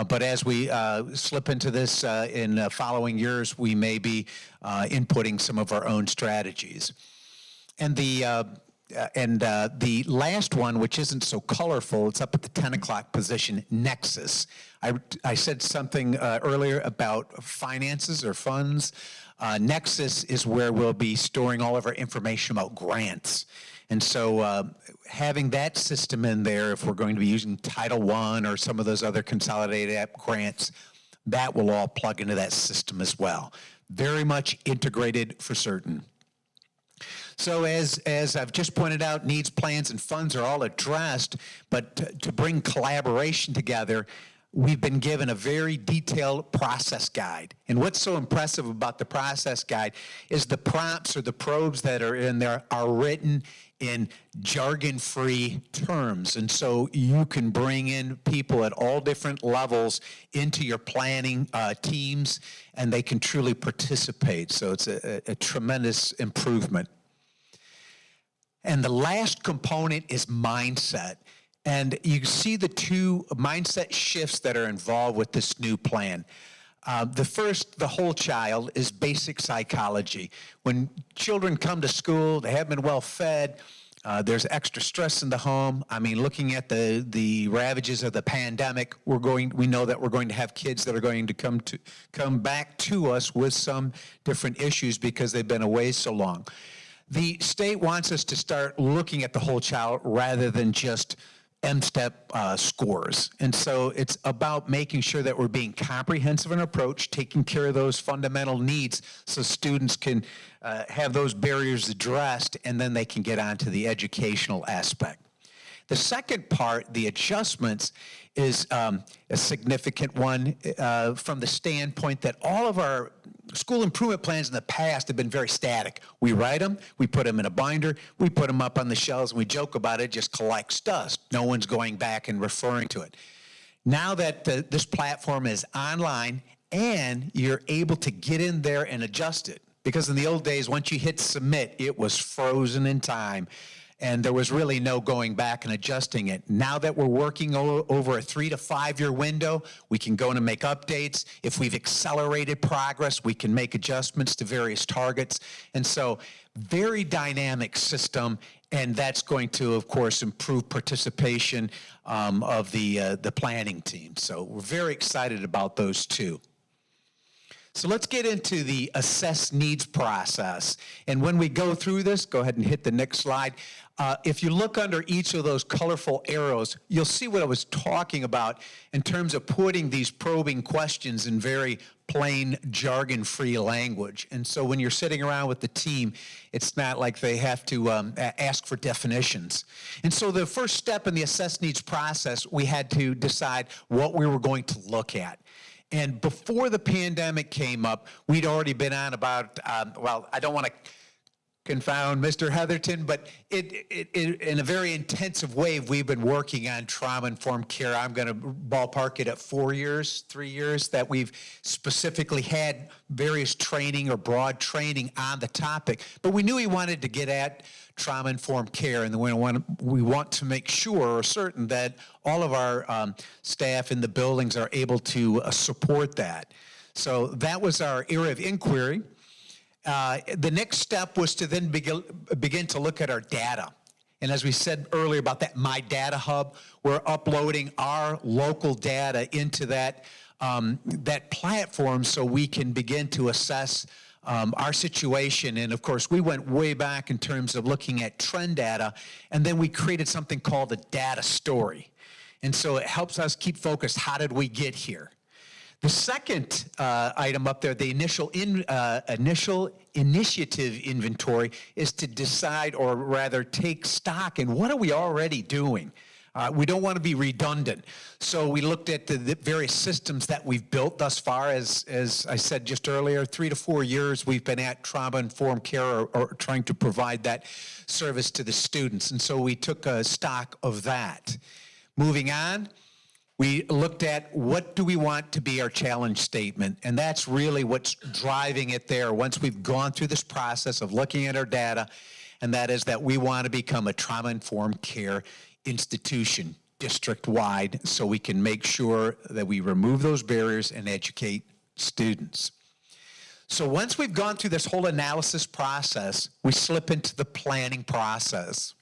Speaker 13: but as we slip into this in following years, we may be inputting some of our own strategies. And the last one, which isn't so colorful, it's up at the 10 o'clock position, Nexus. I said something earlier about finances or funds. Nexus is where we'll be storing all of our information about grants. And so having that system in there, if we're going to be using Title I or some of those other consolidated app grants, that will all plug into that system as well. Very much integrated for certain. So as I've just pointed out, needs, plans, and funds are all addressed, but to bring collaboration together, we've been given a very detailed process guide. And what's so impressive about the process guide is the prompts or the probes that are in there are written in jargon-free terms. And so you can bring in people at all different levels into your planning teams, and they can truly participate. So it's a tremendous improvement. And the last component is mindset. And you see the 2 mindset shifts that are involved with this new plan. The whole child, is basic psychology. When children come to school, they haven't been well fed, there's extra stress in the home. I mean, looking at the ravages of the pandemic, we know that we're going to have kids that are going to come back to us with some different issues because they've been away so long. The state wants us to start looking at the whole child rather than just M-step scores. And so it's about making sure that we're being comprehensive in our approach, taking care of those fundamental needs so students can have those barriers addressed, and then they can get on to the educational aspect. The second part, the adjustments, is a significant one from the standpoint that all of our school improvement plans in the past have been very static. We write them, we put them in a binder, we put them up on the shelves, and we joke about it, just collects dust. No one's going back and referring to it. Now that this platform is online and you're able to get in there and adjust it, because in the old days, once you hit submit, it was frozen in time. And there was really no going back and adjusting it. Now that we're working over a 3 to 5 year window, we can go in and make updates. If we've accelerated progress, we can make adjustments to various targets. And so, very dynamic system, and that's going to, of course, improve participation of the planning team. So we're very excited about those two. So let's get into the assess needs process. And when we go through this, go ahead and hit the next slide. If you look under each of those colorful arrows, you'll see what I was talking about in terms of putting these probing questions in very plain, jargon-free language. And so when you're sitting around with the team, it's not like they have to ask for definitions. And so the first step in the assess needs process, we had to decide what we were going to look at. And before the pandemic came up, we'd already been on about, well, I don't want to confound Mr. Heatherton, but in a very intensive way, we've been working on trauma-informed care. I'm going to ballpark it at 4 years, 3 years, that we've specifically had various training or broad training on the topic. But we knew we wanted to get at trauma-informed care, and we want to make sure or certain that all of our staff in the buildings are able to support that. So that was our area of inquiry. The next step was to then begin to look at our data. And as we said earlier about that My Data Hub, we're uploading our local data into that platform so we can begin to assess our situation. And of course, we went way back in terms of looking at trend data, and then we created something called a data story. And so it helps us keep focused. How did we get here? The second item up there, the initial initiative inventory, is to decide, or rather take stock in what are we already doing. We don't want to be redundant. So we looked at the various systems that we've built thus far. As I said just earlier, 3 to 4 years we've been at trauma-informed care or trying to provide that service to the students. And so we took a stock of that. Moving on, we looked at what do we want to be our challenge statement, and that's really what's driving it there once we've gone through this process of looking at our data, and that is that we want to become a trauma-informed care institution district-wide so we can make sure that we remove those barriers and educate students. So once we've gone through this whole analysis process, we slip into the planning process.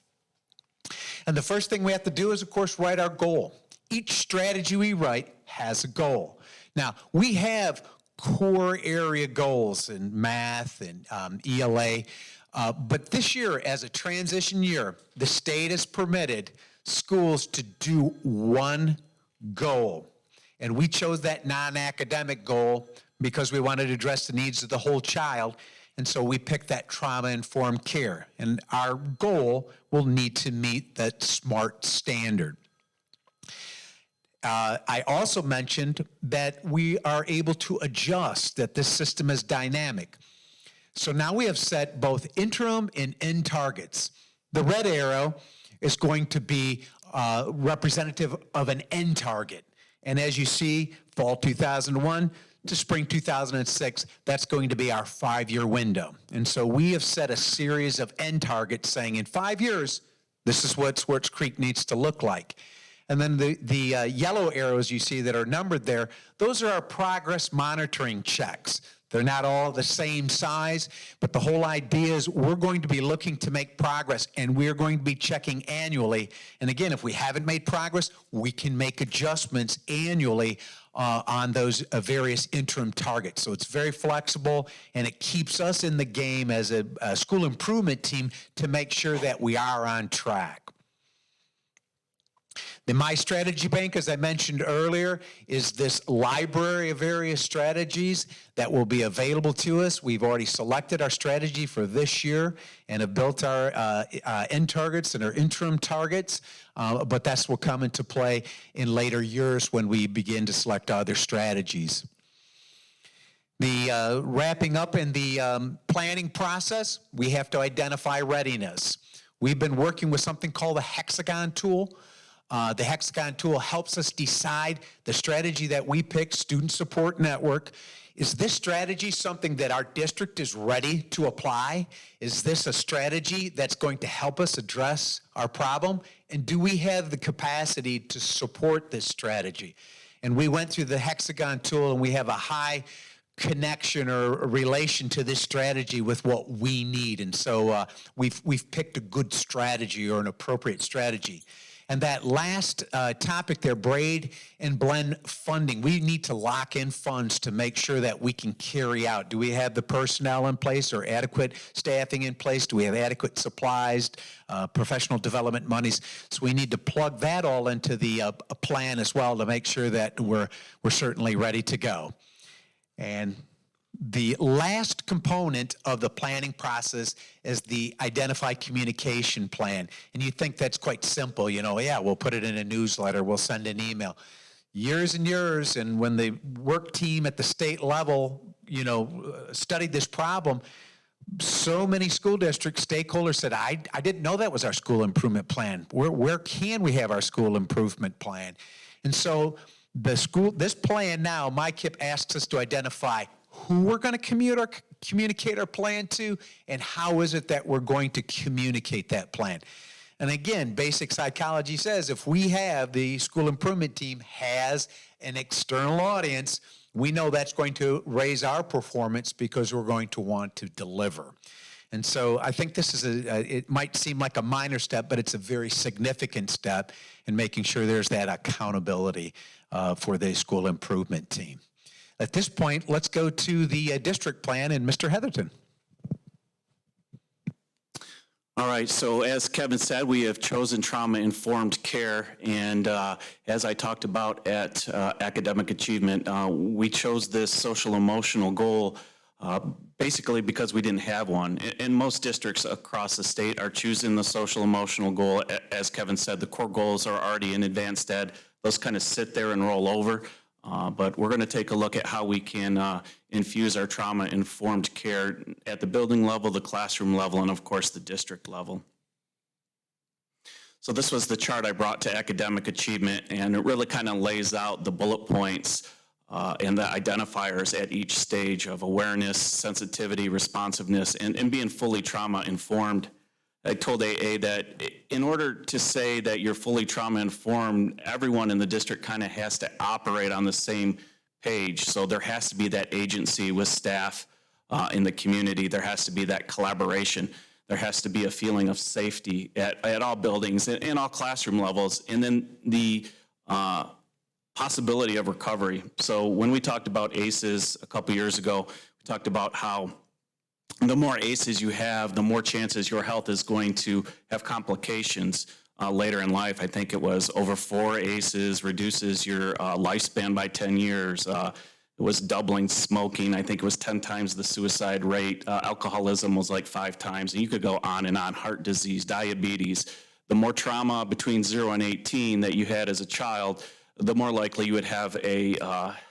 Speaker 13: And the first thing we have to do is, of course, write our goal. Each strategy we write has a goal. Now, we have core area goals in math and ELA, but this year, as a transition year, the state has permitted schools to do one goal. And we chose that non-academic goal because we wanted to address the needs of the whole child. And so we picked that trauma-informed care. And our goal will need to meet that SMART standard. I also mentioned that we are able to adjust, that this system is dynamic. So now we have set both interim and end targets. The red arrow is going to be representative of an end target. And as you see, fall 2001 to spring 2006, that's going to be our 5-year window. And so we have set a series of end targets saying in 5 years, this is what Swartz Creek needs to look like. And then the yellow arrows you see that are numbered there, those are our progress monitoring checks. They're not all the same size, but the whole idea is we're going to be looking to make progress, and we're going to be checking annually. And again, if we haven't made progress, we can make adjustments annually on those various interim targets. So it's very flexible, and it keeps us in the game as a school improvement team to make sure that we are on track. The My Strategy Bank, as I mentioned earlier, is this library of various strategies that will be available to us. We've already selected our strategy for this year and have built our end targets and our interim targets, but that's will come into play in later years when we begin to select other strategies. The wrapping up in the planning process, we have to identify readiness. We've been working with something called the Hexagon tool. The Hexagon tool helps us decide the strategy that we pick, Student Support Network. Is this strategy something that our district is ready to apply? Is this a strategy that's going to help us address our problem? And do we have the capacity to support this strategy? And we went through the Hexagon tool, and we have a high connection or relation to this strategy with what we need. And so we've picked a good strategy or an appropriate strategy. And that last topic there, braid and blend funding, we need to lock in funds to make sure that we can carry out. Do we have the personnel in place or adequate staffing in place? Do we have adequate supplies, professional development monies? So we need to plug that all into the plan as well to make sure that we're certainly ready to go. And the last component of the planning process is the identify communication plan. And you think that's quite simple, you know, yeah, we'll put it in a newsletter, we'll send an email. Years and years, and when the work team at the state level, you know, studied this problem, so many school district stakeholders said, I didn't know that was our school improvement plan. Where can we have our school improvement plan? And so this plan now, MyKIP asks us to identify who we're going to communicate our plan to, and how is it that we're going to communicate that plan. And again, basic psychology says if we have the school improvement team has an external audience, we know that's going to raise our performance because we're going to want to deliver. And so I think this is it might seem like a minor step, but it's a very significant step in making sure there's that accountability for the school improvement team. At this point, let's go to the district plan and Mr. Heatherton.
Speaker 12: All right, so as Kevin said, we have chosen trauma-informed care, and as I talked about at academic achievement, we chose this social-emotional goal basically because we didn't have one. And most districts across the state are choosing the social-emotional goal. As Kevin said, the core goals are already in advanced ed. Those kind of sit there and roll over. But we're going to take a look at how we can infuse our trauma-informed care at the building level, the classroom level, and of course the district level. So this was the chart I brought to academic achievement, and it really kind of lays out the bullet points and the identifiers at each stage of awareness, sensitivity, responsiveness, and being fully trauma-informed. I told AA that in order to say that you're fully trauma-informed, everyone in the district kind of has to operate on the same page. So there has to be that agency with staff in the community. There has to be that collaboration. There has to be a feeling of safety at all buildings and all classroom levels. And then the possibility of recovery. So when we talked about ACEs a couple years ago, we talked about how the more ACEs you have, the more chances your health is going to have complications later in life. I think it was over 4 ACEs reduces your lifespan by 10 years. It was doubling smoking. I think it was 10 times the suicide rate. Alcoholism was like 5 times. And you could go on and on. Heart disease, diabetes. The more trauma between 0 and 18 that you had as a child, the more likely you would have a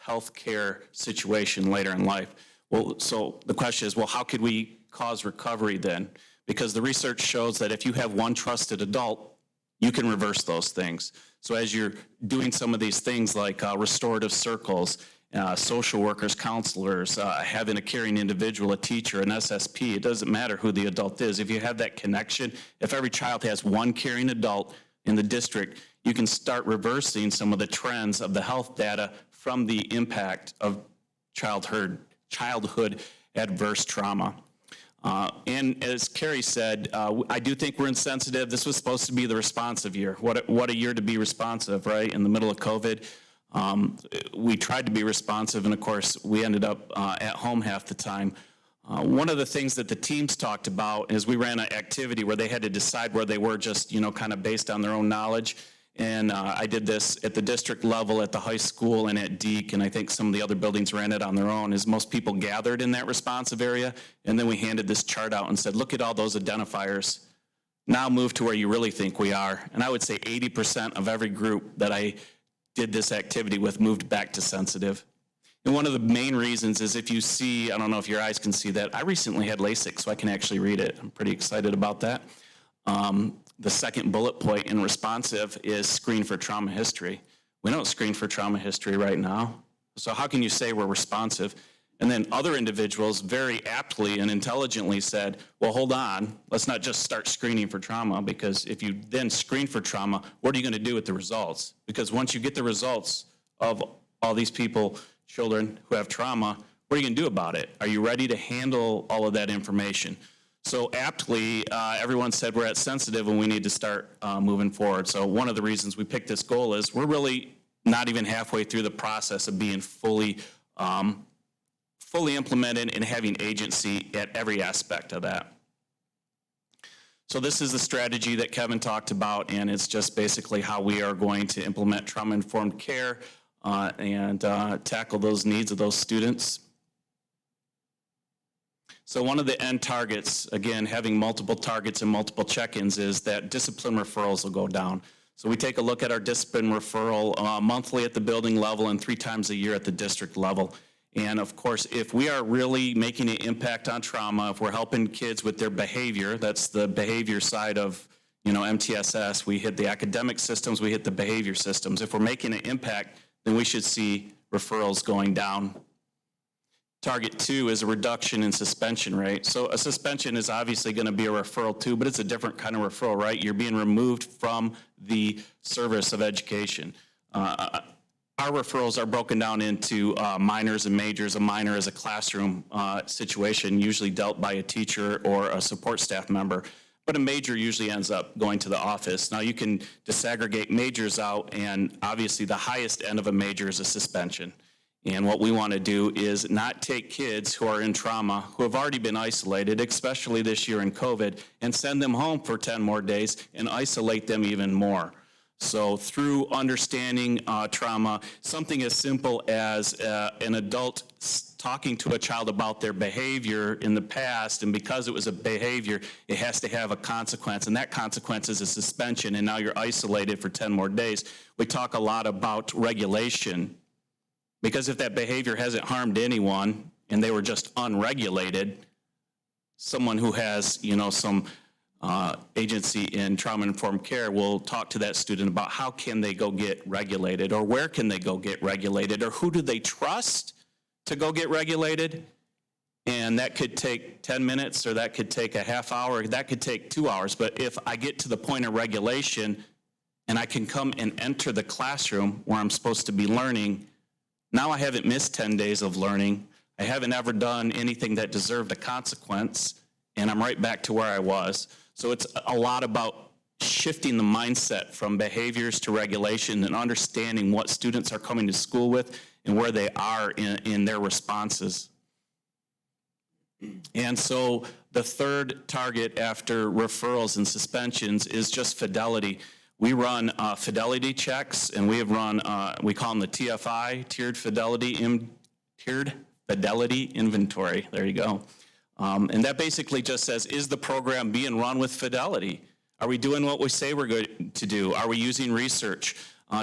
Speaker 12: health care situation later in life. Well, so the question is, well, how could we cause recovery then? Because the research shows that if you have one trusted adult, you can reverse those things. So as you're doing some of these things like restorative circles, social workers, counselors, having a caring individual, a teacher, an SSP, it doesn't matter who the adult is. If you have that connection, if every child has one caring adult in the district, you can start reversing some of the trends of the health data from the impact of childhood adverse trauma. And as Carrie said, I do think we're insensitive. This was supposed to be the responsive year. What a year to be responsive, right? In the middle of COVID, we tried to be responsive, and of course, we ended up at home half the time. One of the things that the teams talked about is we ran an activity where they had to decide where they were just, kind of based on their own knowledge. And I did this at the district level, at the high school, and at Deke, and I think some of the other buildings ran it on their own, is most people gathered in that responsive area, and then we handed this chart out and said, look at all those identifiers. Now move to where you really think we are. And I would say 80% of every group that I did this activity with moved back to sensitive. And one of the main reasons is if you see, I don't know if your eyes can see that, I recently had LASIK, so I can actually read it. I'm pretty excited about that. The second bullet point in responsive is screen for trauma history. We don't screen for trauma history right now. So how can you say we're responsive? And then other individuals very aptly and intelligently said, well, hold on, let's not just start screening for trauma, because if you then screen for trauma, what are you going to do with the results? Because once you get the results of all these people, children who have trauma, what are you going to do about it? Are you ready to handle all of that information? So aptly, everyone said we're at sensitive and we need to start moving forward. So one of the reasons we picked this goal is we're really not even halfway through the process of being fully implemented and having agency at every aspect of that. So this is the strategy that Kevin talked about, and it's just basically how we are going to implement trauma-informed care and tackle those needs of those students. So one of the end targets, again, having multiple targets and multiple check-ins, is that discipline referrals will go down. So we take a look at our discipline referral monthly at the building level and 3 times a year at the district level. And of course, if we are really making an impact on trauma, if we're helping kids with their behavior, that's the behavior side of, MTSS, we hit the academic systems, we hit the behavior systems. If we're making an impact, then we should see referrals going down. Target 2 is a reduction in suspension rate. So a suspension is obviously going to be a referral too, but it's a different kind of referral, right? You're being removed from the service of education. Our referrals are broken down into minors and majors. A minor is a classroom situation, usually dealt by a teacher or a support staff member, but a major usually ends up going to the office. Now you can disaggregate majors out, and obviously the highest end of a major is a suspension. And what we want to do is not take kids who are in trauma, who have already been isolated, especially this year in COVID, and send them home for 10 more days and isolate them even more. So through understanding trauma, something as simple as an adult talking to a child about their behavior in the past, and because it was a behavior, it has to have a consequence, and that consequence is a suspension, and now you're isolated for 10 more days. We talk a lot about regulation, because if that behavior hasn't harmed anyone and they were just unregulated, someone who has, some agency in trauma-informed care will talk to that student about how can they go get regulated, or where can they go get regulated, or who do they trust to go get regulated. And that could take 10 minutes, or that could take a half hour, that could take 2 hours. But if I get to the point of regulation and I can come and enter the classroom where I'm supposed to be learning, now I haven't missed 10 days of learning. I haven't ever done anything that deserved a consequence, and I'm right back to where I was. So it's a lot about shifting the mindset from behaviors to regulation and understanding what students are coming to school with and where they are in their responses. And so the third target after referrals and suspensions is just fidelity. We run fidelity checks, and we have run, we call them the TFI, Tiered Fidelity Inventory. There you go. And that basically just says, is the program being run with fidelity? Are we doing what we say we're going to do? Are we using research?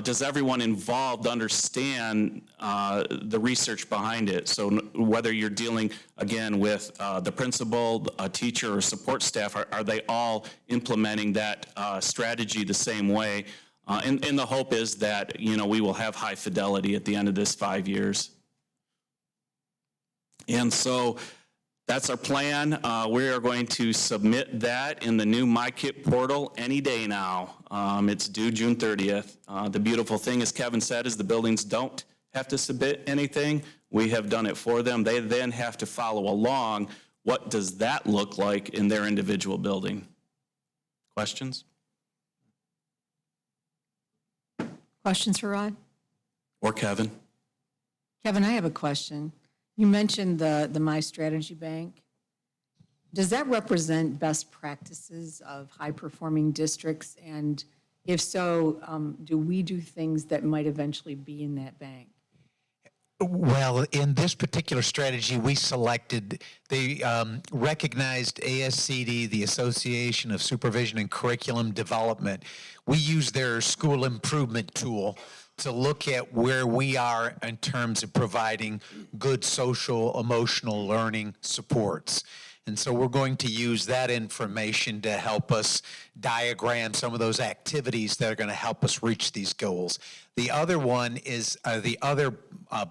Speaker 12: Does everyone involved understand the research behind it? So whether you're dealing, again, with the principal, a teacher, or support staff, are they all implementing that strategy the same way? And the hope is that, we will have high fidelity at the end of this 5 years. And so That's our plan. We are going to submit that in the new MyKit portal any day now. It's due June 30th. The beautiful thing, as Kevin said, is the buildings don't have to submit anything. We have done it for them. They then have to follow along. What does that look like in their individual building? Questions?
Speaker 1: Questions for Rod?
Speaker 12: Or Kevin?
Speaker 1: Kevin, I have a question. You mentioned the My Strategy Bank. Does that represent best practices of high-performing districts? And if so, do we do things that might eventually be in that bank?
Speaker 13: Well, in this particular strategy, we selected, they recognized ASCD, the Association of Supervision and Curriculum Development. We use their school improvement tool to look at where we are in terms of providing good social, emotional learning supports. And so we're going to use that information to help us diagram some of those activities that are going to help us reach these goals. The other one is, the other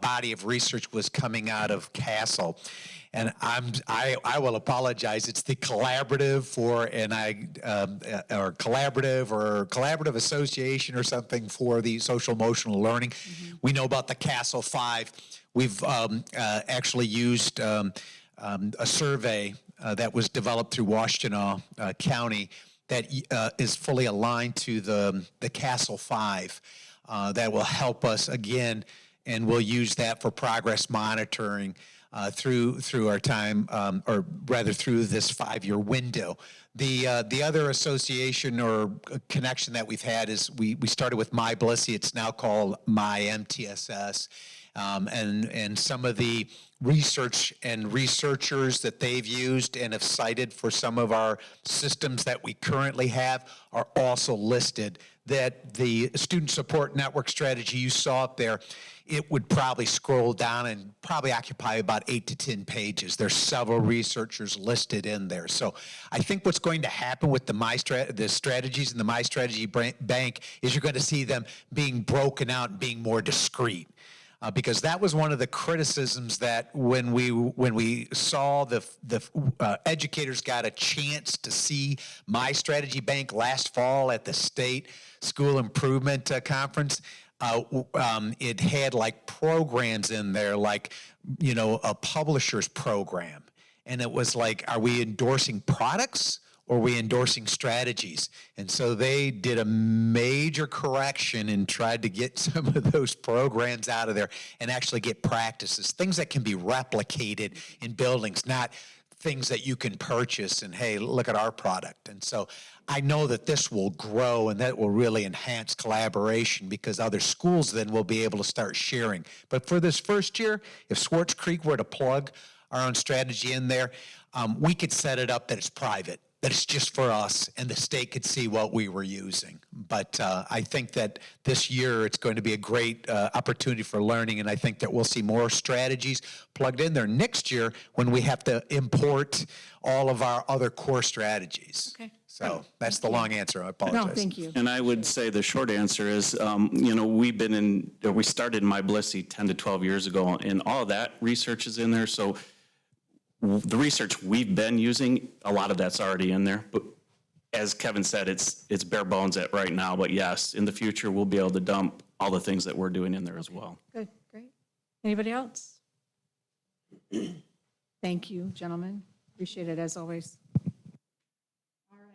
Speaker 13: body of research was coming out of Castle. And I will apologize. It's the collaborative collaborative association or something for the social emotional learning. Mm-hmm. We know about the Castle 5. We've actually used a survey that was developed through Washtenaw County that is fully aligned to the Castle 5 that will help us again, and we'll use that for progress monitoring through our time, or rather through this 5-year window. The other association or connection that we've had is we started with My Blissey. It's now called My MTSS. And some of the research and researchers that they've used and have cited for some of our systems that we currently have are also listed. That the student support network strategy you saw up there, it would probably scroll down and probably occupy about 8 to 10 pages. There's several researchers listed in there. So I think what's going to happen with the strategies in the My Strategy Bank is you're going to see them being broken out and being more discrete. Because that was one of the criticisms that when we saw the educators got a chance to see My Strategy Bank last fall at the state school improvement conference, it had like programs in there, like, you know, a publisher's program. And it was like, are we endorsing products or are we endorsing strategies? And so they did a major correction and tried to get some of those programs out of there and actually get practices, things that can be replicated in buildings, not things that you can purchase and, hey, look at our product. And so I know that this will grow and that will really enhance collaboration because other schools then will be able to start sharing. But for this first year, if Swartz Creek were to plug our own strategy in there, we could set it up that it's private, that it's just for us, and the state could see what we were using. But I think that this year it's going to be a great opportunity for learning, and I think that we'll see more strategies plugged in there next year when we have to import all of our other core strategies.
Speaker 1: Okay.
Speaker 13: So that's the long answer. I apologize.
Speaker 1: No, thank you.
Speaker 12: And I would say the short answer is, you know, we started My Blissey 10 to 12 years ago, and all of that research is in there. So the research we've been using, a lot of that's already in there. But as Kevin said, it's bare bones at right now. But yes, in the future, we'll be able to dump all the things that we're doing in there as well.
Speaker 1: Good, great. Anybody else? Thank you, gentlemen. Appreciate it as always. All right.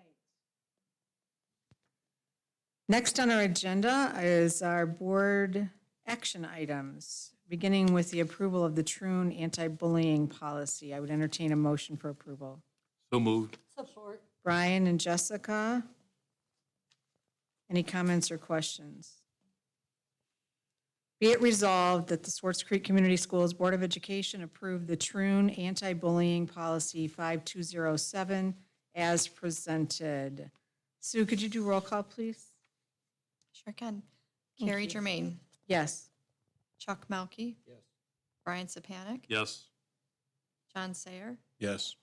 Speaker 1: Next on our agenda is our board action items, beginning with the approval of the Troon anti-bullying policy. I would entertain a motion for approval.
Speaker 11: So moved.
Speaker 10: Support.
Speaker 1: Brian and Jessica. Any comments or questions? Be it resolved that the Swartz Creek Community Schools Board of Education approve the Troon anti-bullying policy 5207 as presented. Sue, could you do roll call, please?
Speaker 5: Sure can.
Speaker 1: Thank
Speaker 5: Carrie
Speaker 1: you.
Speaker 5: Germain,
Speaker 1: Yes.
Speaker 5: Chuck Melkey. Yes. Brian Sapanic,
Speaker 11: Yes.
Speaker 5: John Sayer,
Speaker 3: Yes.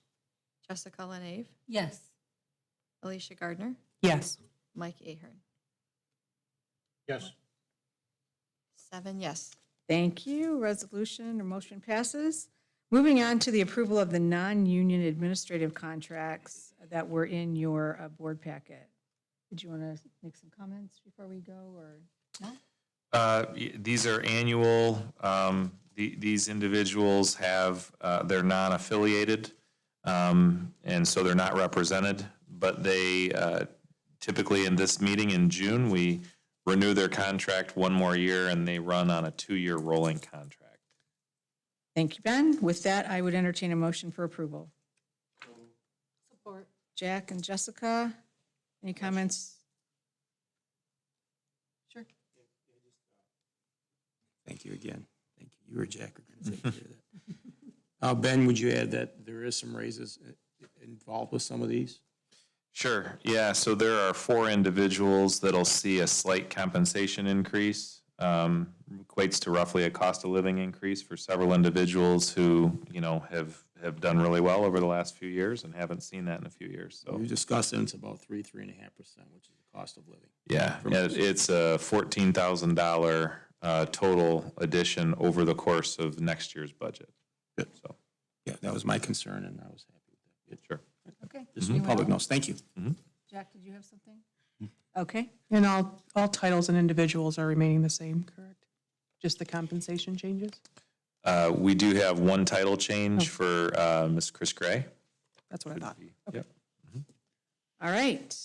Speaker 5: Jessica Lenave,
Speaker 10: Yes.
Speaker 5: Alicia Gardner,
Speaker 8: Yes.
Speaker 5: Mike Ahern.
Speaker 2: Yes.
Speaker 5: 7 yes.
Speaker 1: Thank you. Resolution or motion passes. Moving on to the approval of the non-union administrative contracts that were in your board packet. Did you want to make some comments before we go, or no?
Speaker 6: These are annual. These individuals have, they're non-affiliated, and so they're not represented, but they typically in this meeting in June, we renew their contract one more year, and they run on a 2-year rolling contract.
Speaker 1: Thank you, Ben. With that, I would entertain a motion for approval.
Speaker 10: Support.
Speaker 1: Jack and Jessica, any comments?
Speaker 10: Sure.
Speaker 9: Thank you again. Thank you. You or Jack are going to take care of that. Ben, would you add that there is some raises involved with some of these?
Speaker 6: Sure, yeah, so there are 4 individuals that'll see a slight compensation increase, equates to roughly a cost of living increase for several individuals who, you know, have done really well over the last few years and haven't seen that in a few years, so.
Speaker 9: You discussed it, it's about 3.5%, which is the cost of living.
Speaker 6: Yeah, it's a $14,000 total addition over the course of next year's budget.
Speaker 9: Good.
Speaker 6: So,
Speaker 9: Yeah, that was my concern, and I was happy with that. Good.
Speaker 6: sure.
Speaker 1: Okay.
Speaker 9: Just so the public knows. Thank you.
Speaker 1: Jack, did you have something? Okay.
Speaker 8: And all titles and individuals are remaining the same, correct? Just the compensation changes?
Speaker 6: We do have one title change for Ms. Chris Gray.
Speaker 8: That's what I thought.
Speaker 6: Yep.
Speaker 1: All right.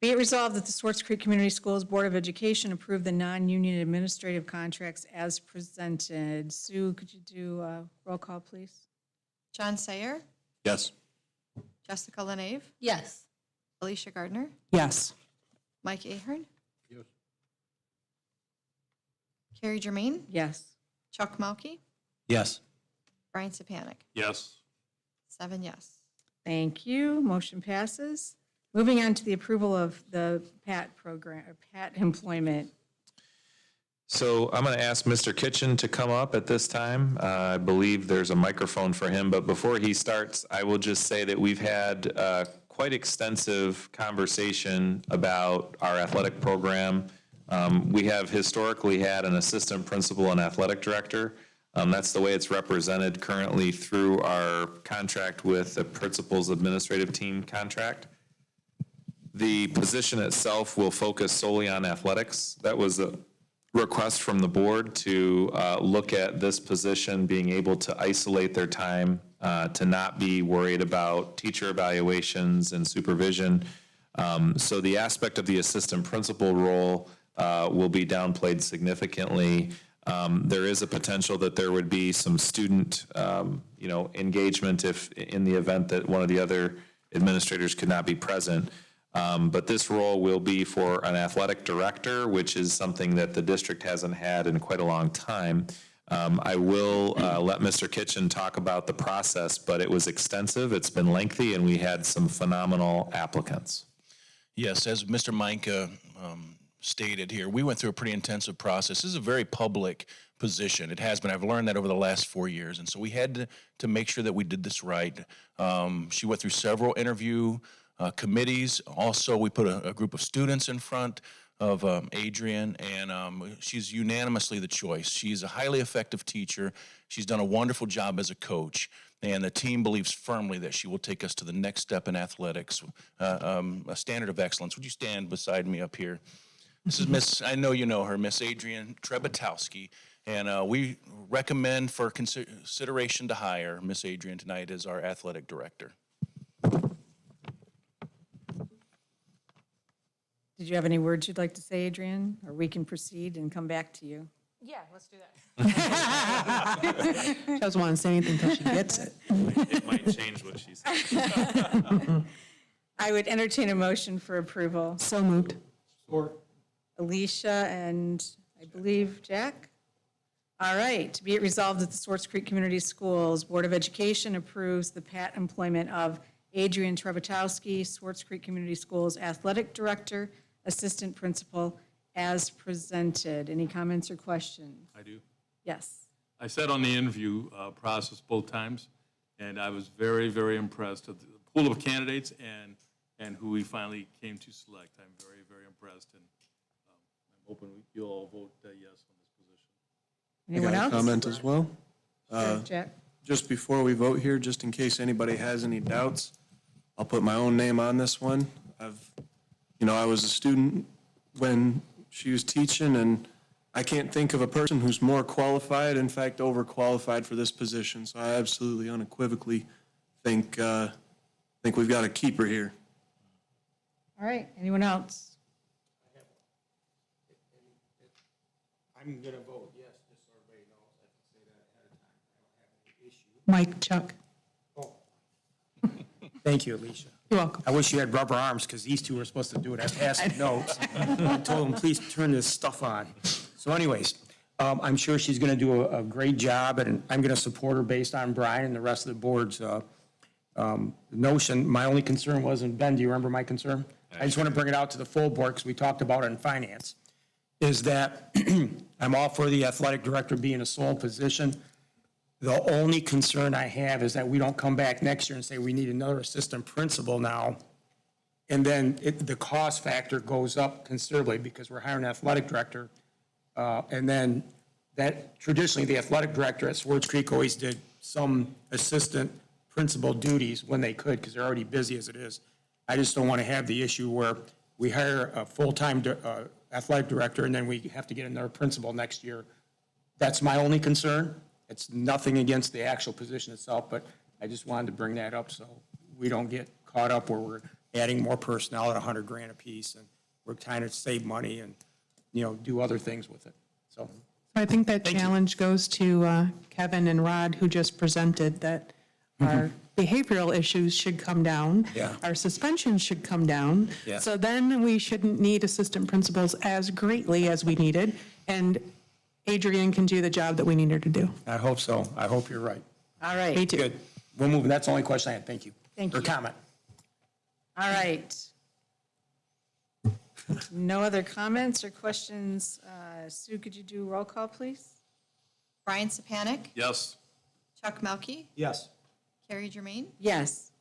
Speaker 1: Be it resolved that the Swartz Creek Community Schools Board of Education approve the non-union administrative contracts as presented. Sue, could you do a roll call, please?
Speaker 5: John Sayer,
Speaker 9: Yes.
Speaker 5: Jessica LaNave,
Speaker 10: Yes.
Speaker 5: Alicia Gardner,
Speaker 8: Yes.
Speaker 5: Mike Ahern,
Speaker 2: Yes.
Speaker 5: Carrie Germain,
Speaker 1: Yes.
Speaker 5: Chuck Malky,
Speaker 9: Yes.
Speaker 5: Brian Sapanic.
Speaker 11: Yes.
Speaker 5: 7 yes.
Speaker 1: Thank you. Motion passes. Moving on to the approval of the PAT program, or PAT employment.
Speaker 6: So I'm going to ask Mr. Kitchen to come up at this time. I believe there's a microphone for him, but before he starts, I will just say that we've had quite extensive conversation about our athletic program. We have historically had an assistant principal and athletic director. That's the way it's represented currently through our contract with the principal's administrative team contract. The position itself will focus solely on athletics. That was a request from the board to look at this position being able to isolate their time, to not be worried about teacher evaluations and supervision. So the aspect of the assistant principal role will be downplayed significantly. There is a potential that there would be some student, engagement if in the event that one of the other administrators could not be present. But this role will be for an athletic director, which is something that the district hasn't had in quite a long time. I will let Mr. Kitchen talk about the process, but it was extensive, it's been lengthy, and we had some phenomenal applicants.
Speaker 14: Yes, as Mr. Meinke stated here, we went through a pretty intensive process. This is a very public position. It has been. I've learned that over the last 4 years, and so we had to make sure that we did this right. She went through several interview committees. Also, we put a group of students in front of Adrian, and she's unanimously the choice. She's a highly effective teacher. She's done a wonderful job as a coach, and the team believes firmly that she will take us to the next step in athletics, a standard of excellence. Would you stand beside me up here? This is Miss, I know you know her, Miss Adrian Trebatowski, and we recommend for consideration to hire Miss Adrian tonight as our athletic director.
Speaker 1: Did you have any words you'd like to say, Adrian? Or we can proceed and come back to you.
Speaker 10: Yeah, let's do that.
Speaker 8: She doesn't want to say anything until she gets it.
Speaker 6: It might change what she said.
Speaker 1: I would entertain a motion for approval.
Speaker 8: So moved.
Speaker 2: Support.
Speaker 1: Alicia and I believe Jack? All right. Be it resolved that the Swartz Creek Community Schools Board of Education approves the PAT employment of Adrian Trebatowski, Swartz Creek Community Schools Athletic Director, Assistant Principal, as presented. Any comments or questions?
Speaker 11: I do.
Speaker 1: Yes.
Speaker 11: I sat on the interview process both times, and I was very, very impressed with the pool of candidates and who we finally came to select. I'm very, very impressed, and I'm hoping you'll all vote yes on this position.
Speaker 1: Anyone else?
Speaker 2: Comment as well?
Speaker 1: Sure, Jack.
Speaker 15: Just before we vote here, just in case anybody has any doubts, I'll put my own name on this one. I was a student when she was teaching, and I can't think of a person who's more qualified, in fact, overqualified for this position. So I absolutely unequivocally think we've got to keep her here.
Speaker 1: All right, anyone else?
Speaker 9: I'm going to vote yes, just so everybody knows. I can say that ahead of time. I don't have any issue.
Speaker 8: Mike, Chuck.
Speaker 9: Thank you, Alicia.
Speaker 8: You're welcome.
Speaker 9: I wish you had rubber arms, because these two were supposed to do it. I passed the notes. I told them, please turn this stuff on. So anyways, I'm sure she's going to do a great job, and I'm going to support her based on Brian and the rest of the board's notion. My only concern was, and Ben, do you remember my concern? I just want to bring it out to the full board, because we talked about it in finance, is that I'm all for the athletic director being a sole position. The only concern I have is that we don't come back next year and say we need another assistant principal now. And then the cost factor goes up considerably because we're hiring an athletic director. And then that traditionally the athletic director at Swartz Creek always did some assistant principal duties when they could, because they're already busy as it is. I just don't want to have the issue where we hire a full-time athletic director and then we have to get another principal next year. That's my only concern. It's nothing against the actual position itself, but I just wanted to bring that up so we don't get caught up where we're adding more personnel at $100,000 apiece and we're trying to save money and, do other things with it. So
Speaker 8: I think that challenge goes to Kevin and Rod, who just presented that our behavioral issues should come down.
Speaker 9: Yeah.
Speaker 8: Our suspensions should come down.
Speaker 9: Yeah.
Speaker 8: So then we shouldn't need assistant principals as greatly as we needed. And Adrienne can do the job that we need her to do.
Speaker 9: I hope so. I hope you're right.
Speaker 1: All right.
Speaker 8: Me too.
Speaker 9: Good. We'll move. That's the only question I had. Thank you.
Speaker 1: Thank
Speaker 9: Or
Speaker 1: you.
Speaker 9: comment.
Speaker 1: All right. No other comments or questions? Sue, could you do roll call, please?
Speaker 5: Brian Sapanic,
Speaker 11: Yes.
Speaker 5: Chuck Melkey,
Speaker 9: Yes.
Speaker 5: Carrie Germain,
Speaker 1: Yes.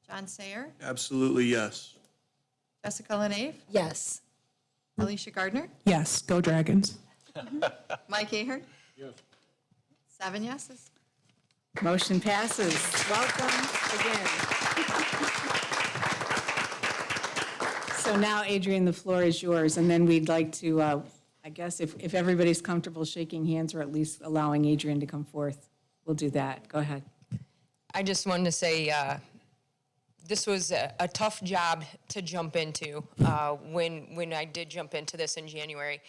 Speaker 5: John Sayer,
Speaker 15: Absolutely, yes.
Speaker 5: Jessica Lenave,
Speaker 10: Yes.
Speaker 5: Alicia Gardner,
Speaker 8: Yes, go Dragons.
Speaker 5: Mike Ahern. Yes. 7 yeses.
Speaker 1: Motion passes. Welcome again. So now, Adrienne, the floor is yours, and then we'd like to, I guess, if everybody's comfortable shaking hands or at least allowing Adrienne to come forth, we'll do that. Go ahead.
Speaker 16: I just wanted to say this was a tough job to jump into when I did jump into this in January.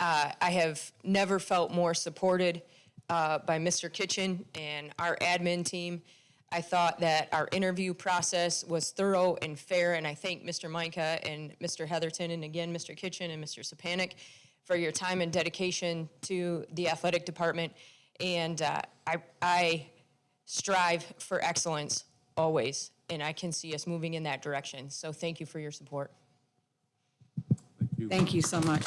Speaker 16: I have never felt more supported by Mr. Kitchen and our admin team. I thought that our interview process was thorough and fair, and I thank Mr. Micah and Mr. Heatherton, and again, Mr. Kitchen and Mr. Sapanic for your time and dedication to the athletic department. And I strive for excellence always, and I can see us moving in that direction. So thank you for your support.
Speaker 1: Thank you so much.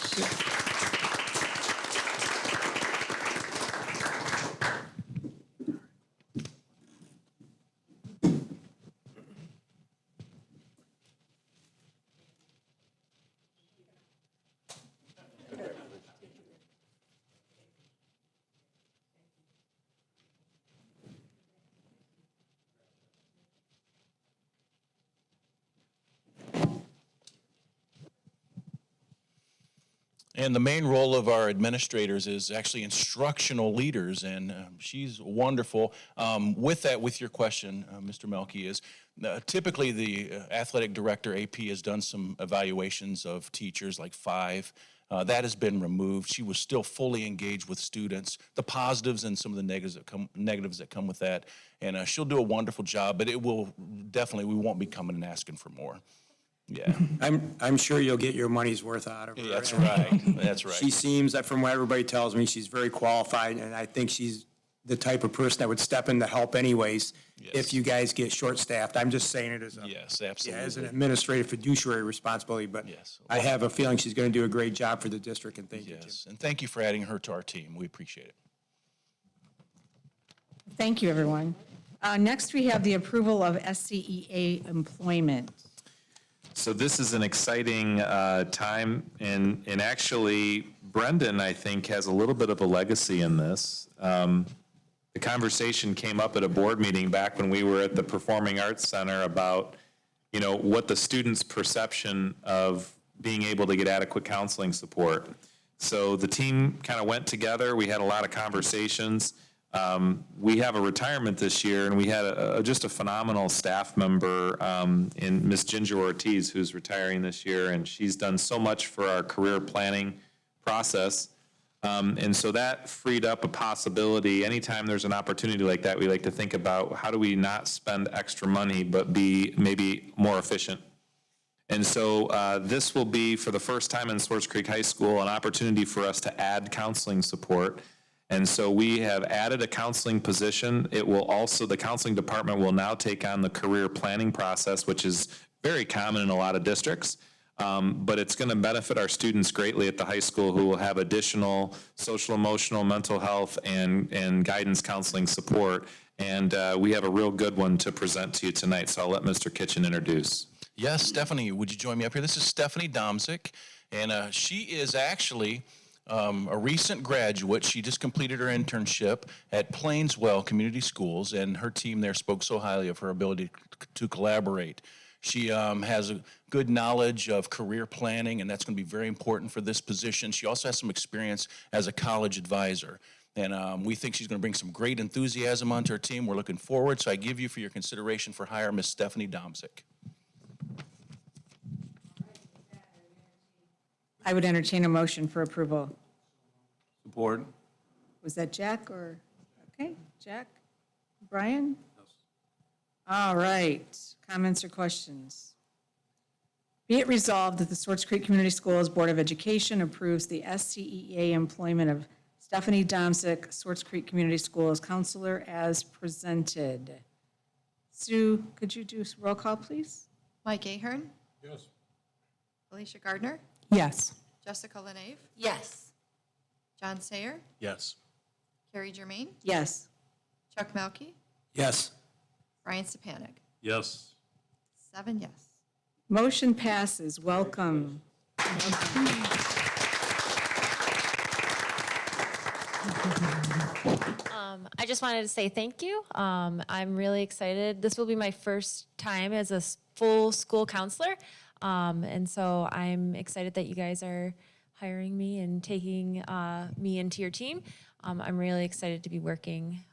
Speaker 14: And the main role of our administrators is actually instructional leaders, and she's wonderful. With that, with your question, Mr. Melkey, is typically the athletic director, AP, has done some evaluations of teachers, like 5. That has been removed. She was still fully engaged with students, the positives and some of the negatives that come with that. And she'll do a wonderful job, but it will definitely, we won't be coming and asking for more. Yeah.
Speaker 9: I'm sure you'll get your money's worth out of her.
Speaker 14: That's right. That's right.
Speaker 9: She seems, from what everybody tells me, she's very qualified, and I think she's the type of person that would step in to help anyways if you guys get short-staffed. I'm just saying it as a
Speaker 14: yes, absolutely.
Speaker 9: As an administrative fiduciary responsibility, but I have a feeling she's going to do a great job for the district, and thank you, Jim.
Speaker 14: Yes, and thank you for adding her to our team. We appreciate it.
Speaker 1: Thank you, everyone. Next, we have the approval of SCEA employment.
Speaker 6: So this is an exciting time, and actually, Brendan, I think, has a little bit of a legacy in this. the conversation came up at a board meeting back when we were at the Performing Arts Center about, you know, what the students' perception of being able to get adequate counseling support. So the team kind of went together. We had a lot of conversations. We have a retirement this year, and we had just a phenomenal staff member in Miss Ginger Ortiz, who's retiring this year, and she's done so much for our career planning process. And so that freed up a possibility. Anytime there's an opportunity like that, we like to think about how do we not spend extra money, but be maybe more efficient. And so this will be, for the first time in Swartz Creek High School, an opportunity for us to add counseling support. And so we have added a counseling position. It will also, the counseling department will now take on the career planning process, which is very common in a lot of districts. But it's going to benefit our students greatly at the high school, who will have additional social, emotional, mental health, and guidance counseling support. And we have a real good one to present to you tonight. So I'll let Mr. Kitchen introduce.
Speaker 14: Yes, Stephanie, would you join me up here? This is Stephanie Domzik, and she is actually a recent graduate. She just completed her internship at Plainswell Community Schools, and her team there spoke so highly of her ability to collaborate. She has a good knowledge of career planning, and that's going to be very important for this position. She also has some experience as a college advisor, and we think she's going to bring some great enthusiasm onto her team. We're looking forward, so I give you for your consideration for hire Miss Stephanie Domzik.
Speaker 1: I would entertain a motion for approval.
Speaker 9: Support.
Speaker 1: Was that Jack or, okay, Jack? Brian? All right, comments or questions? Be it resolved that the Swartz Creek Community Schools Board of Education approves the SCEA employment of Stephanie Domzik, Swartz Creek Community Schools counselor, as presented. Sue, could you do a roll call, please?
Speaker 5: Mike Ahern,
Speaker 2: Yes.
Speaker 5: Alicia Gardner,
Speaker 8: Yes.
Speaker 5: Jessica Lenave,
Speaker 10: Yes.
Speaker 5: John Sayer,
Speaker 14: Yes.
Speaker 5: Carrie Germain,
Speaker 1: Yes.
Speaker 5: Chuck Melkey,
Speaker 9: Yes.
Speaker 5: Brian Sapanik.
Speaker 11: Yes.
Speaker 5: 7 yes.
Speaker 1: Motion passes. Welcome.
Speaker 17: I just wanted to say thank you. I'm really excited. This will be my first time as a full school counselor. And so I'm excited that you guys are hiring me and taking me into your team. I'm really excited to be working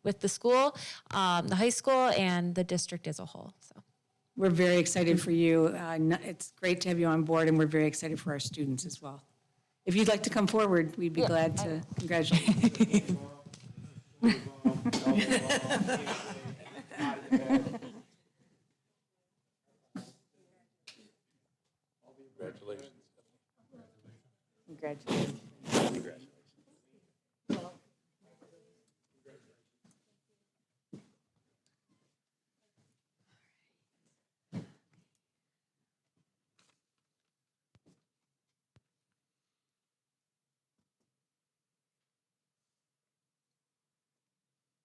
Speaker 17: with the school, the high school, and the district as a whole. So
Speaker 1: We're very excited for you. It's great to have you on board, and we're very excited for our students as well. If you'd like to come forward, we'd be glad to congratulate you.
Speaker 6: Congratulations.
Speaker 1: Congratulations.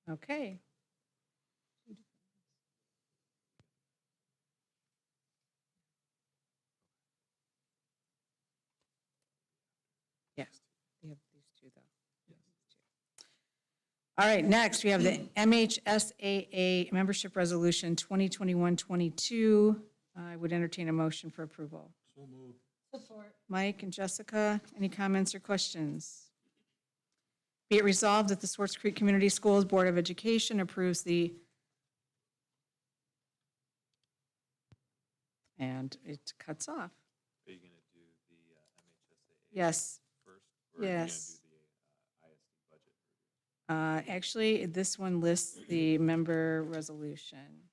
Speaker 1: Okay. Yes, we have these two, though. All right, next, we have the MHSAA Membership Resolution 2021-22. I would entertain a motion for approval.
Speaker 11: So moved.
Speaker 10: Support.
Speaker 1: Mike and Jessica, any comments or questions? Be it resolved that the Swartz Creek Community Schools Board of Education approves the, and it cuts off.
Speaker 6: Are you going to do the MHSAA
Speaker 1: Yes.
Speaker 6: first? Or are you gonna
Speaker 1: Yes.
Speaker 6: do the ISD budget?
Speaker 1: Actually, this one lists the member resolution.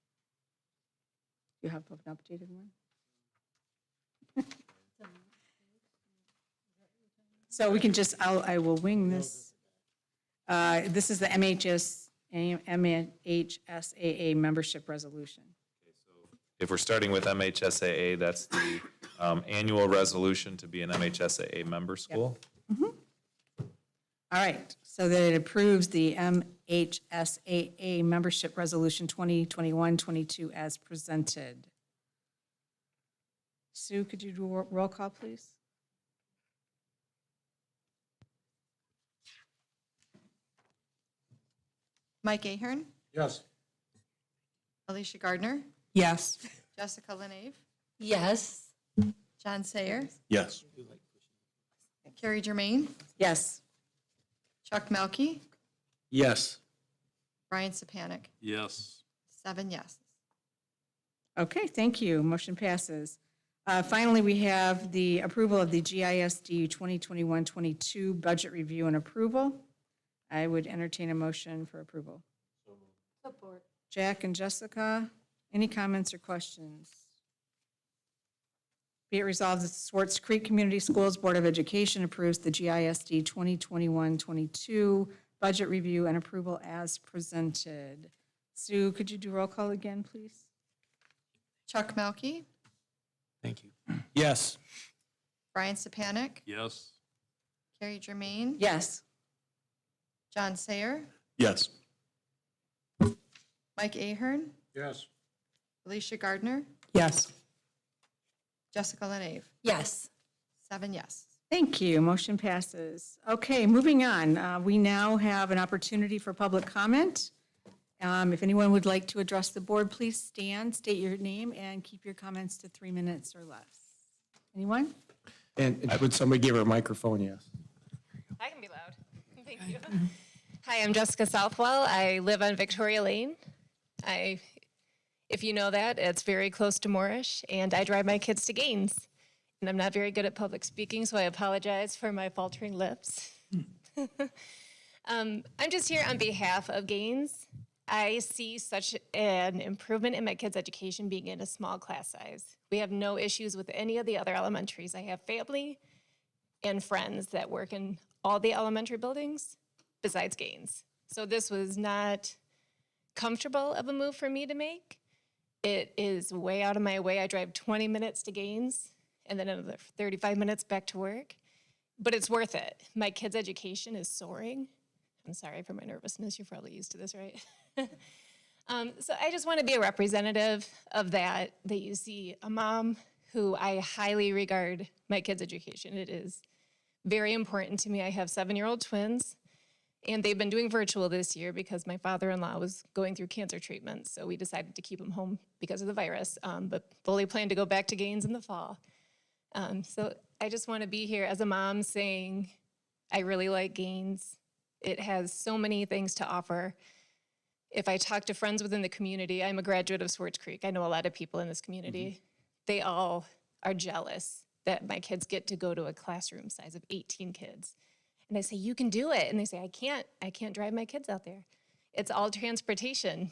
Speaker 1: You have an updated one? So we can just, I will wing this. This is the MHSAA membership resolution.
Speaker 6: If we're starting with MHSAA, that's the annual resolution to be an MHSAA member school.
Speaker 1: All right, so that it approves the MHSAA membership resolution 2021-22 as presented. Sue, could you do a roll call, please?
Speaker 5: Mike Ahern,
Speaker 9: Yes.
Speaker 5: Alicia Gardner,
Speaker 8: Yes.
Speaker 5: Jessica Lenave,
Speaker 10: Yes.
Speaker 5: John Sayer,
Speaker 14: Yes.
Speaker 5: Carrie Germain,
Speaker 1: Yes.
Speaker 5: Chuck Melkey,
Speaker 9: Yes.
Speaker 5: Brian Sapanic.
Speaker 11: Yes.
Speaker 5: 7 yes.
Speaker 1: Okay, thank you. Motion passes. Finally, we have the approval of the GISD 2021-22 budget review and approval. I would entertain a motion for approval.
Speaker 10: Support.
Speaker 1: Jack and Jessica, any comments or questions? Be it resolved that the Swartz Creek Community Schools Board of Education approves the GISD 2021-22 budget review and approval as presented. Sue, could you do roll call again, please?
Speaker 5: Chuck Melkey,
Speaker 9: Thank you. Yes.
Speaker 5: Brian Sapanic,
Speaker 11: Yes.
Speaker 5: Carrie Germain,
Speaker 1: Yes.
Speaker 5: John Sayer,
Speaker 14: Yes.
Speaker 5: Mike Ahern,
Speaker 9: Yes.
Speaker 5: Alicia Gardner,
Speaker 8: Yes.
Speaker 5: Jessica Lenave.
Speaker 10: Yes.
Speaker 5: 7 yes.
Speaker 1: Thank you. Motion passes. Okay, moving on. We now have an opportunity for public comment. If anyone would like to address the board, please stand, state your name, and keep your comments to 3 minutes or less. Anyone?
Speaker 9: And would somebody give her a microphone? Yes.
Speaker 16: I can be loud. Thank you. Hi, I'm Jessica Southwell. I live on Victoria Lane. If you know that, it's very close to Moorish, and I drive my kids to Gaines. And I'm not very good at public speaking, so I apologize for my faltering lips. I'm just here on behalf of Gaines. I see such an improvement in my kids' education being in a small class size. We have no issues with any of the other elementaries. I have family and friends that work in all the elementary buildings besides Gaines. So this was not comfortable of a move for me to make. It is way out of my way. I drive 20 minutes to Gaines and then another 35 minutes back to work. But it's worth it. My kids' education is soaring. I'm sorry for my nervousness. You're probably used to this, right? So I just want to be a representative of that you see a mom who I highly regard my kids' education. It is very important to me. I have 7-year-old twins, and they've been doing virtual this year because my father-in-law was going through cancer treatment, so we decided to keep him home because of the virus, but fully plan to go back to Gaines in the fall. So I just want to be here as a mom saying I really like Gaines. It has so many things to offer. If I talk to friends within the community, I'm a graduate of Swartz Creek. I know a lot of people in this community. They all are jealous that my kids get to go to a classroom size of 18 kids. And I say, you can do it. And they say, I can't drive my kids out there. It's all transportation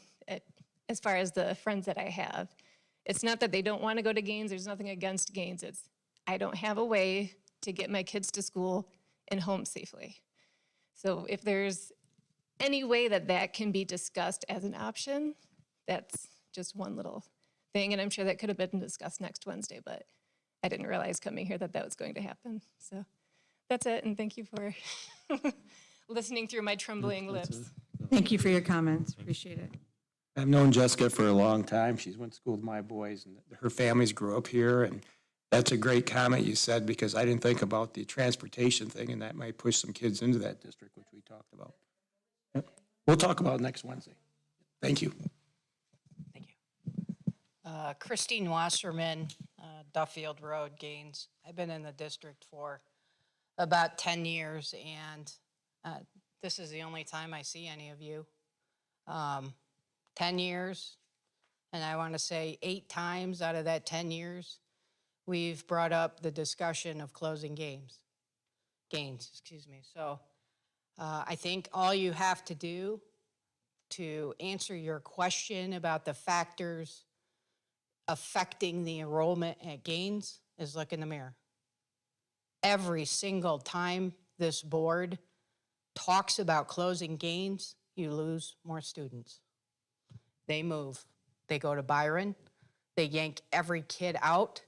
Speaker 16: as far as the friends that I have. It's not that they don't want to go to Gaines. There's nothing against Gaines. It's I don't have a way to get my kids to school and home safely. So if there's any way that can be discussed as an option, that's just one little thing. And I'm sure that could have been discussed next Wednesday, but I didn't realize coming here that was going to happen. So that's it. And thank you for listening through my trembling lips.
Speaker 1: Thank you for your comments. Appreciate it.
Speaker 9: I've known Jessica for a long time. She's went to school with my boys, and her families grew up here. And that's a great comment you said, because I didn't think about the transportation thing, and that might push some kids into that district, which we talked about. Yep. We'll talk about it next Wednesday. Thank you.
Speaker 18: Christine Wasserman, Duffield Road, Gaines. I've been in the district for about 10 years, and this is the only time I see any of you. 10 years, and I want to say 8 times out of that 10 years, we've brought up the discussion of closing Gaines. So I think all you have to do to answer your question about the factors affecting the enrollment at Gaines is look in the mirror. Every single time this board talks about closing Gaines, you lose more students. They move. They go to Byron. They yank every kid out.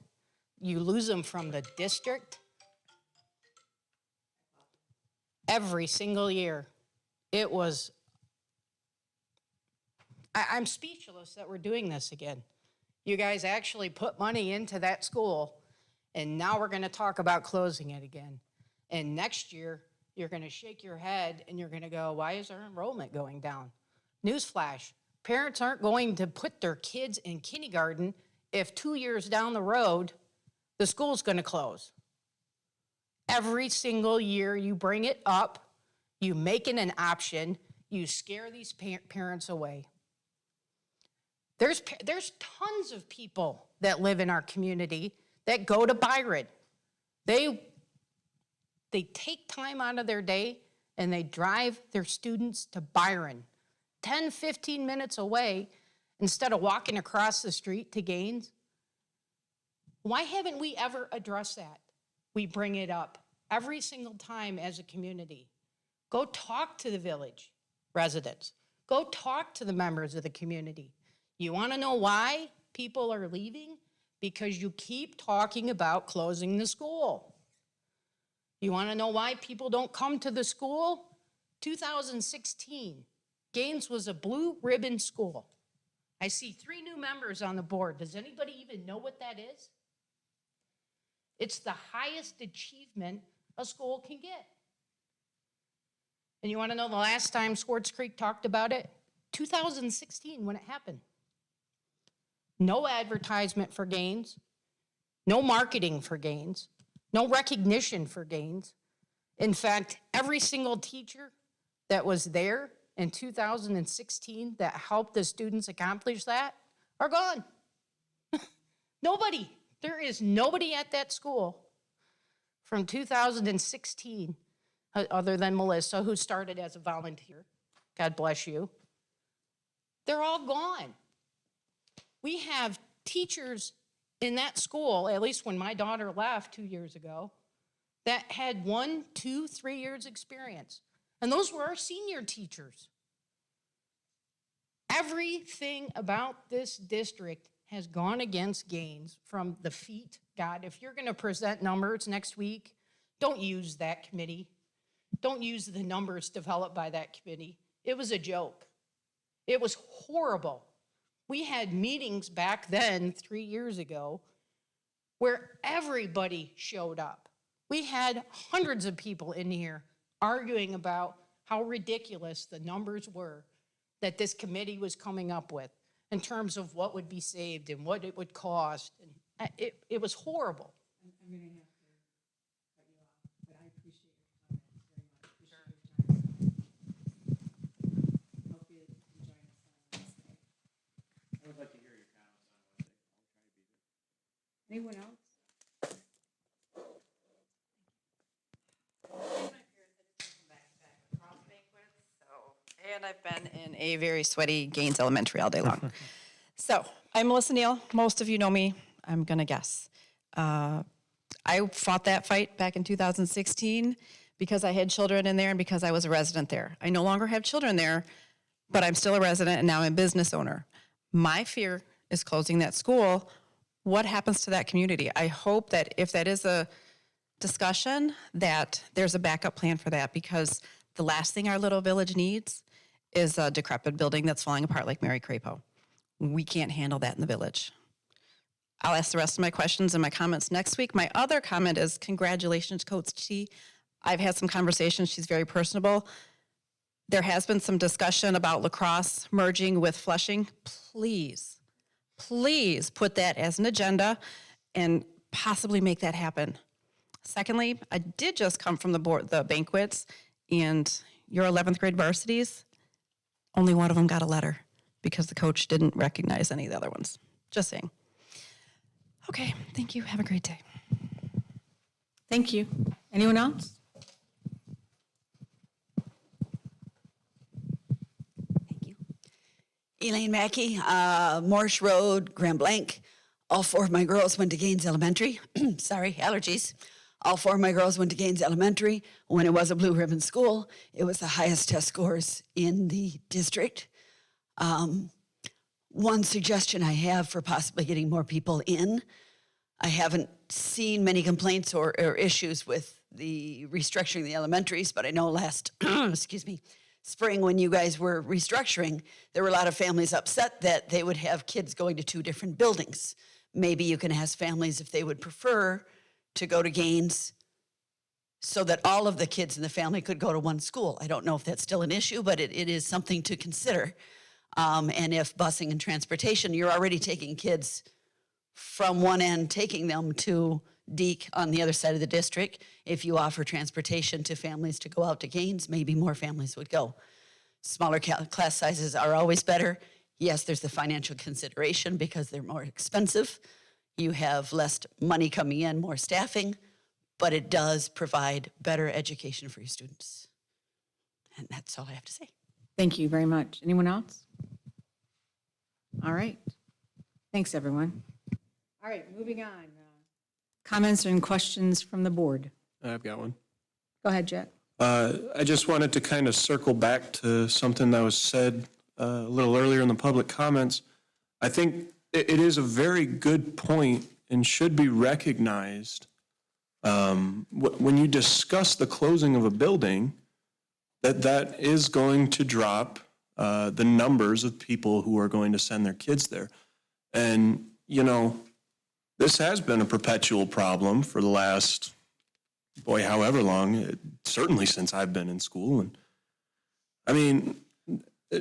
Speaker 18: You lose them from the district. Every single year. It was, I'm speechless that we're doing this again. You guys actually put money into that school, and now we're going to talk about closing it again. And next year, you're going to shake your head and you're going to go, why is our enrollment going down? Newsflash, parents aren't going to put their kids in kindergarten if 2 years down the road, the school's going to close. Every single year you bring it up, you make it an option, you scare these parents away. There's tons of people that live in our community that go to Byron. They take time out of their day and they drive their students to Byron, 10, 15 minutes away, instead of walking across the street to Gaines. Why haven't we ever addressed that? We bring it up every single time as a community. Go talk to the village residents. Go talk to the members of the community. You want to know why people are leaving? Because you keep talking about closing the school. You want to know why people don't come to the school? 2016, Gaines was a blue ribbon school. I see 3 new members on the board. Does anybody even know what that is? It's the highest achievement a school can get. And you want to know the last time Swartz Creek talked about it? 2016 when it happened. No advertisement for Gaines, no marketing for Gaines, no recognition for Gaines. In fact, every single teacher that was there in 2016 that helped the students accomplish that are gone. Nobody. There is nobody at that school from 2016 other than Melissa, who started as a volunteer. God bless you. They're all gone. We have teachers in that school, at least when my daughter left 2 years ago, that had 1, 2, 3 years experience. And those were our senior teachers. Everything about this district has gone against Gaines from the feet. God, if you're going to present numbers next week, don't use that committee. Don't use the numbers developed by that committee. It was a joke. It was horrible. We had meetings back then, 3 years ago, where everybody showed up. We had hundreds of people in here arguing about how ridiculous the numbers were that this committee was coming up with in terms of what would be saved and what it would cost. And it was horrible.
Speaker 1: I'm going to have to cut you off, but I appreciate your comments very much. Appreciate your time. Hope you can join us on Wednesday.
Speaker 6: I would like to hear your comments on Wednesday. I'll try to be there.
Speaker 1: Anyone else?
Speaker 19: And I've been in a very sweaty Gaines Elementary all day long. So I'm Melissa Neal. Most of you know me, I'm going to guess. I fought that fight back in 2016 because I had children in there and because I was a resident there. I no longer have children there, but I'm still a resident and now I'm a business owner. My fear is closing that school. What happens to that community? I hope that if that is a discussion, that there's a backup plan for that, because the last thing our little village needs is a decrepit building that's falling apart like Mary Crapo. We can't handle that in the village. I'll ask the rest of my questions and my comments next week. My other comment is congratulations, Coach T. I've had some conversations. She's very personable. There has been some discussion about lacrosse merging with Flushing. Please, please put that as an agenda and possibly make that happen. Secondly, I did just come from the banquets, and your 11th grade varsities, only one of them got a letter because the coach didn't recognize any of the other ones. Just saying. Okay, thank you. Have a great day.
Speaker 1: Thank you. Anyone else?
Speaker 20: Elaine Mackey, Morse Road, Grand Blanc. All 4 of my girls went to Gaines Elementary. Sorry, allergies. All 4 of my girls went to Gaines Elementary. When it was a blue ribbon school, it was the highest test scores in the district. One suggestion I have for possibly getting more people in, I haven't seen many complaints or issues with the restructuring the elementaries, but I know last, excuse me, spring when you guys were restructuring, there were a lot of families upset that they would have kids going to 2 different buildings. Maybe you can ask families if they would prefer to go to Gaines so that all of the kids in the family could go to one school. I don't know if that's still an issue, but it is something to consider. And if busing and transportation, you're already taking kids from one end, taking them to Deke on the other side of the district. If you offer transportation to families to go out to Gaines, maybe more families would go. Smaller class sizes are always better. Yes, there's the financial consideration because they're more expensive. You have less money coming in, more staffing, but it does provide better education for your students. And that's all I have to say.
Speaker 1: Thank you very much. Anyone else? All right. Thanks, everyone. All right, moving on. Comments and questions from the board.
Speaker 15: I've got one.
Speaker 1: Go ahead, Jack.
Speaker 15: I just wanted to kind of circle back to something that was said a little earlier in the public comments. I think it is a very good point and should be recognized when you discuss the closing of a building, that is going to drop the numbers of people who are going to send their kids there. And, you know, this has been a perpetual problem for the last, boy, however long, certainly since I've been in school. And I mean,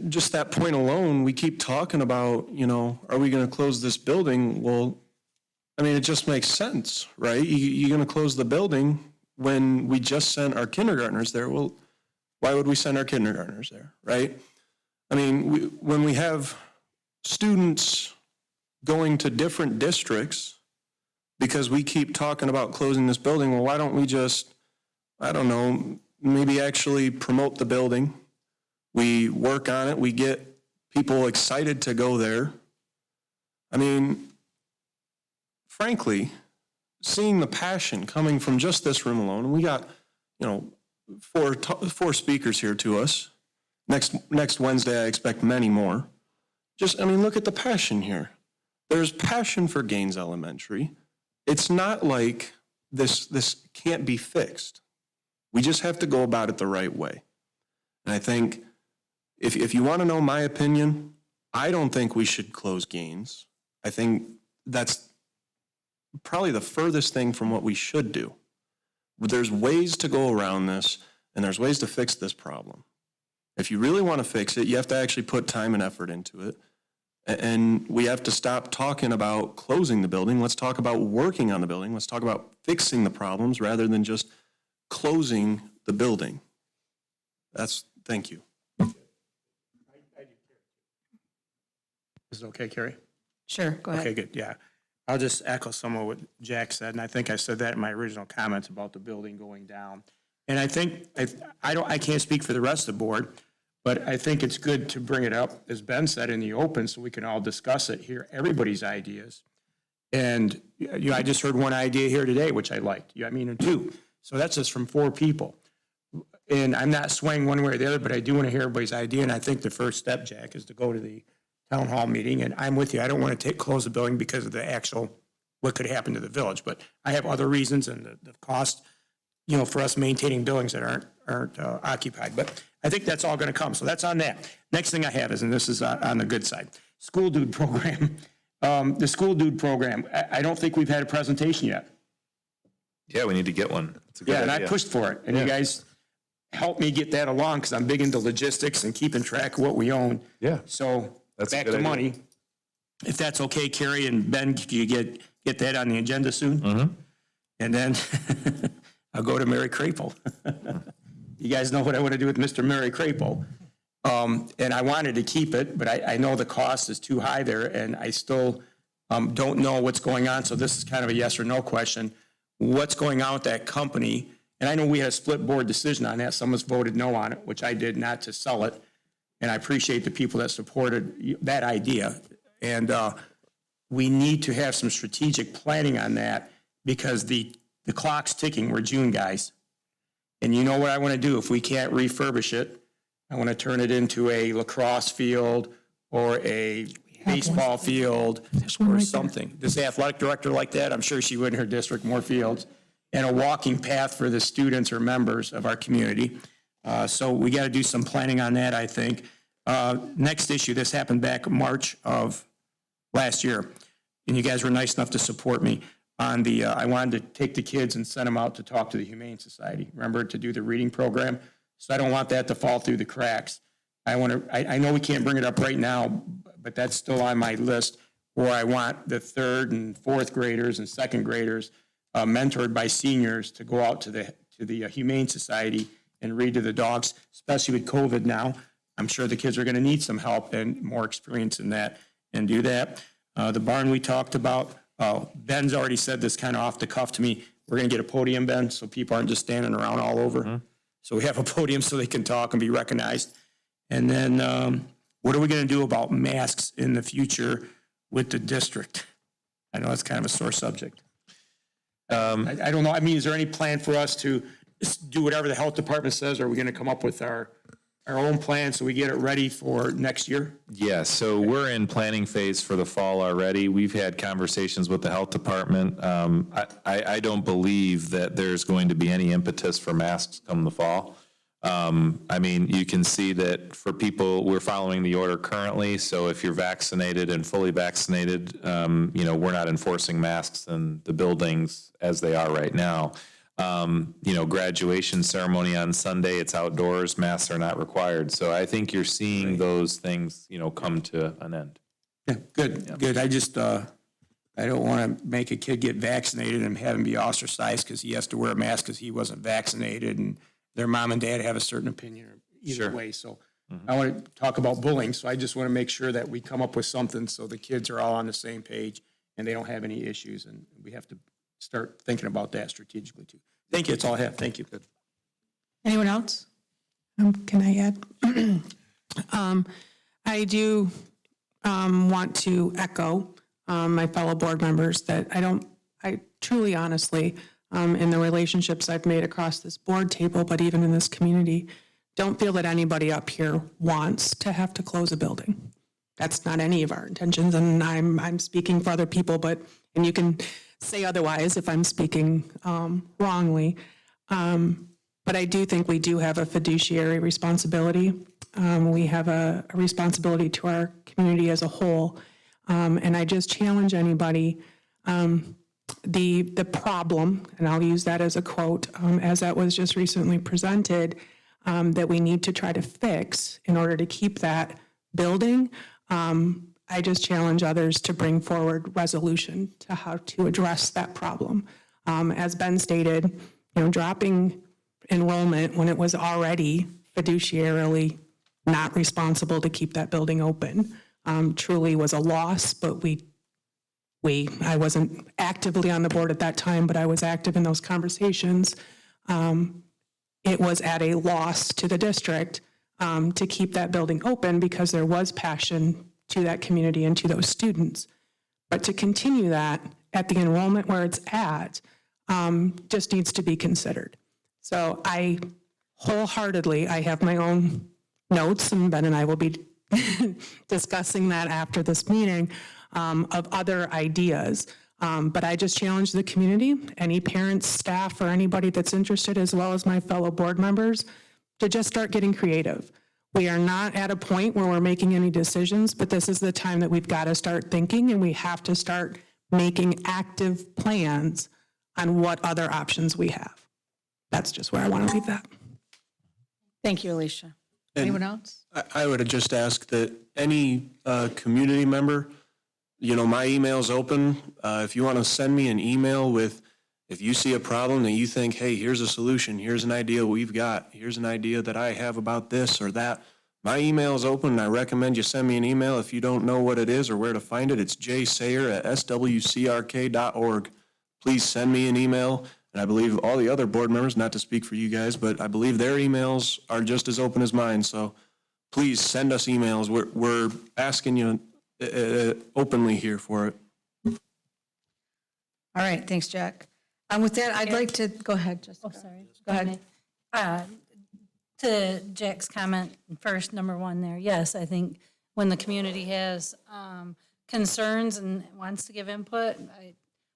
Speaker 15: just that point alone, we keep talking about, you know, are we going to close this building? Well, I mean, it just makes sense, right? You're going to close the building when we just sent our kindergartners there. Well, why would we send our kindergartners there, right? I mean, when we have students going to different districts because we keep talking about closing this building, well, why don't we just, I don't know, maybe actually promote the building? We work on it. We get people excited to go there. I mean, frankly, seeing the passion coming from just this room alone, and we got, you know, four speakers here to us. Next Wednesday, I expect many more. Just, I mean, look at the passion here. There's passion for Gaines Elementary. It's not like this can't be fixed. We just have to go about it the right way. And I think if you want to know my opinion, I don't think we should close Gaines. I think that's probably the furthest thing from what we should do. There's ways to go around this, and there's ways to fix this problem. If you really want to fix it, you have to actually put time and effort into it. And we have to stop talking about closing the building. Let's talk about working on the building. Let's talk about fixing the problems rather than just closing the building. Thank you.
Speaker 9: Is it okay, Carrie?
Speaker 1: Sure, go ahead.
Speaker 9: Okay, good, yeah. I'll just echo some of what Jack said, and I think I said that in my original comments about the building going down. And I think, I can't speak for the rest of the board, but I think it's good to bring it up, as Ben said, in the open, so we can all discuss it, hear everybody's ideas. And you know, I just heard one idea here today, which I liked. I mean, two. So that's just from 4 people. And I'm not swaying one way or the other, but I do want to hear everybody's idea. And I think the first step, Jack, is to go to the town hall meeting. And I'm with you. I don't want to close the building because of the actual, what could happen to the village. But I have other reasons and the cost, you know, for us maintaining buildings that aren't occupied. But I think that's all going to come. So that's on that. Next thing I have is, and this is on the good side, School Dude program. The School Dude program, I don't think we've had a presentation yet.
Speaker 6: Yeah, we need to get one. It's a good
Speaker 9: and
Speaker 6: idea.
Speaker 9: I pushed for it. And you guys helped me get that along because I'm big into logistics and keeping track of what we own.
Speaker 6: Yeah.
Speaker 9: So
Speaker 6: That's a
Speaker 9: back
Speaker 6: good
Speaker 9: to
Speaker 6: idea.
Speaker 9: money. If that's okay, Carrie and Ben, can you get that on the agenda soon?
Speaker 6: Mm-hmm.
Speaker 9: And then I'll go to Mary Craple. You guys know what I want to do with Mr. Mary Craple. And I wanted to keep it, but I know the cost is too high there, and I still don't know what's going on. So this is kind of a yes or no question. What's going on with that company? And I know we had a split board decision on that. Someone's voted no on it, which I did, not to sell it. And I appreciate the people that supported that idea. And we need to have some strategic planning on that because the clock's ticking. We're June, guys. And you know what I want to do? If we can't refurbish it, I want to turn it into a lacrosse field or a baseball field or something. This athletic director like that, I'm sure she would in her district, more fields, and a walking path for the students or members of our community. So we got to do some planning on that, I think. Next issue, this happened back March of last year, and you guys were nice enough to support me. on the, I wanted to take the kids and send them out to talk to the Humane Society. Remember, to do the reading program? So I don't want that to fall through the cracks. I know we can't bring it up right now, but that's still on my list, where I want the 3rd and 4th graders and 2nd graders mentored by seniors to go out to the Humane Society and read to the dogs, especially with COVID now. I'm sure the kids are going to need some help and more experience in that, and do that. The barn we talked about, Ben's already said this kind of off the cuff to me. We're going to get a podium, Ben, so people aren't just standing around all over. So we have a podium so they can talk and be recognized. And then what are we going to do about masks in the future with the district? I know it's kind of a sore subject. I don't know. I mean, is there any plan for us to do whatever the health department says? Or are we going to come up with our own plan so we get it ready for next year?
Speaker 6: Yeah, so we're in planning phase for the fall already. We've had conversations with the health department. I don't believe that there's going to be any impetus for masks come the fall. I mean, you can see that for people, we're following the order currently. So if you're vaccinated and fully vaccinated, we're not enforcing masks in the buildings as they are right now. Graduation ceremony on Sunday, it's outdoors, masks are not required. So I think you're seeing those things, come to an end.
Speaker 9: Yeah, good. I just, I don't want to make a kid get vaccinated and have him be ostracized because he has to wear a mask because he wasn't vaccinated, and their mom and dad have a certain opinion either way. So I want to talk about bullying. So I just want to make sure that we come up with something so the kids are all on the same page and they don't have any issues. And we have to start thinking about that strategically too. Thank you. That's all I have. Thank you. Good.
Speaker 8: Anyone else? Can I add? I do want to echo my fellow board members that I truly, honestly, in the relationships I've made across this board table, but even in this community, don't feel that anybody up here wants to have to close a building. That's not any of our intentions, and I'm speaking for other people, and you can say otherwise if I'm speaking wrongly. But I do think we do have a fiduciary responsibility. We have a responsibility to our community as a whole. And I just challenge anybody, the problem, and I'll use that as a quote, as that was just recently presented, that we need to try to fix in order to keep that building. I just challenge others to bring forward resolution to how to address that problem. As Ben stated, dropping enrollment when it was already fiduciarily not responsible to keep that building open truly was a loss, but I wasn't actively on the board at that time, but I was active in those conversations. It was at a loss to the district to keep that building open because there was passion to that community and to those students. But to continue that at the enrollment where it's at just needs to be considered. So I wholeheartedly, I have my own notes, and Ben and I will be discussing that after this meeting, of other ideas. But I just challenge the community, any parents, staff, or anybody that's interested, as well as my fellow board members, to just start getting creative. We are not at a point where we're making any decisions, but this is the time that we've got to start thinking, and we have to start making active plans on what other options we have. That's just where I want to leave that.
Speaker 19: Thank you, Alicia. Anyone else?
Speaker 15: I would just ask that any community member, my email's open. If you want to send me an email if you see a problem that you think, hey, here's a solution, here's an idea we've got, here's an idea that I have about this or that, my email is open, and I recommend you send me an email. If you don't know what it is or where to find it, it's jsayer@swcrk.org. Please send me an email. And I believe all the other board members, not to speak for you guys, but I believe their emails are just as open as mine. So please send us emails. We're asking you openly here for it.
Speaker 19: All right, thanks, Jack. With that, I'd like to, go ahead, Jessica.
Speaker 10: Oh, sorry.
Speaker 19: Go ahead.
Speaker 10: To Jack's comment first, number one there, yes, I think when the community has concerns and wants to give input,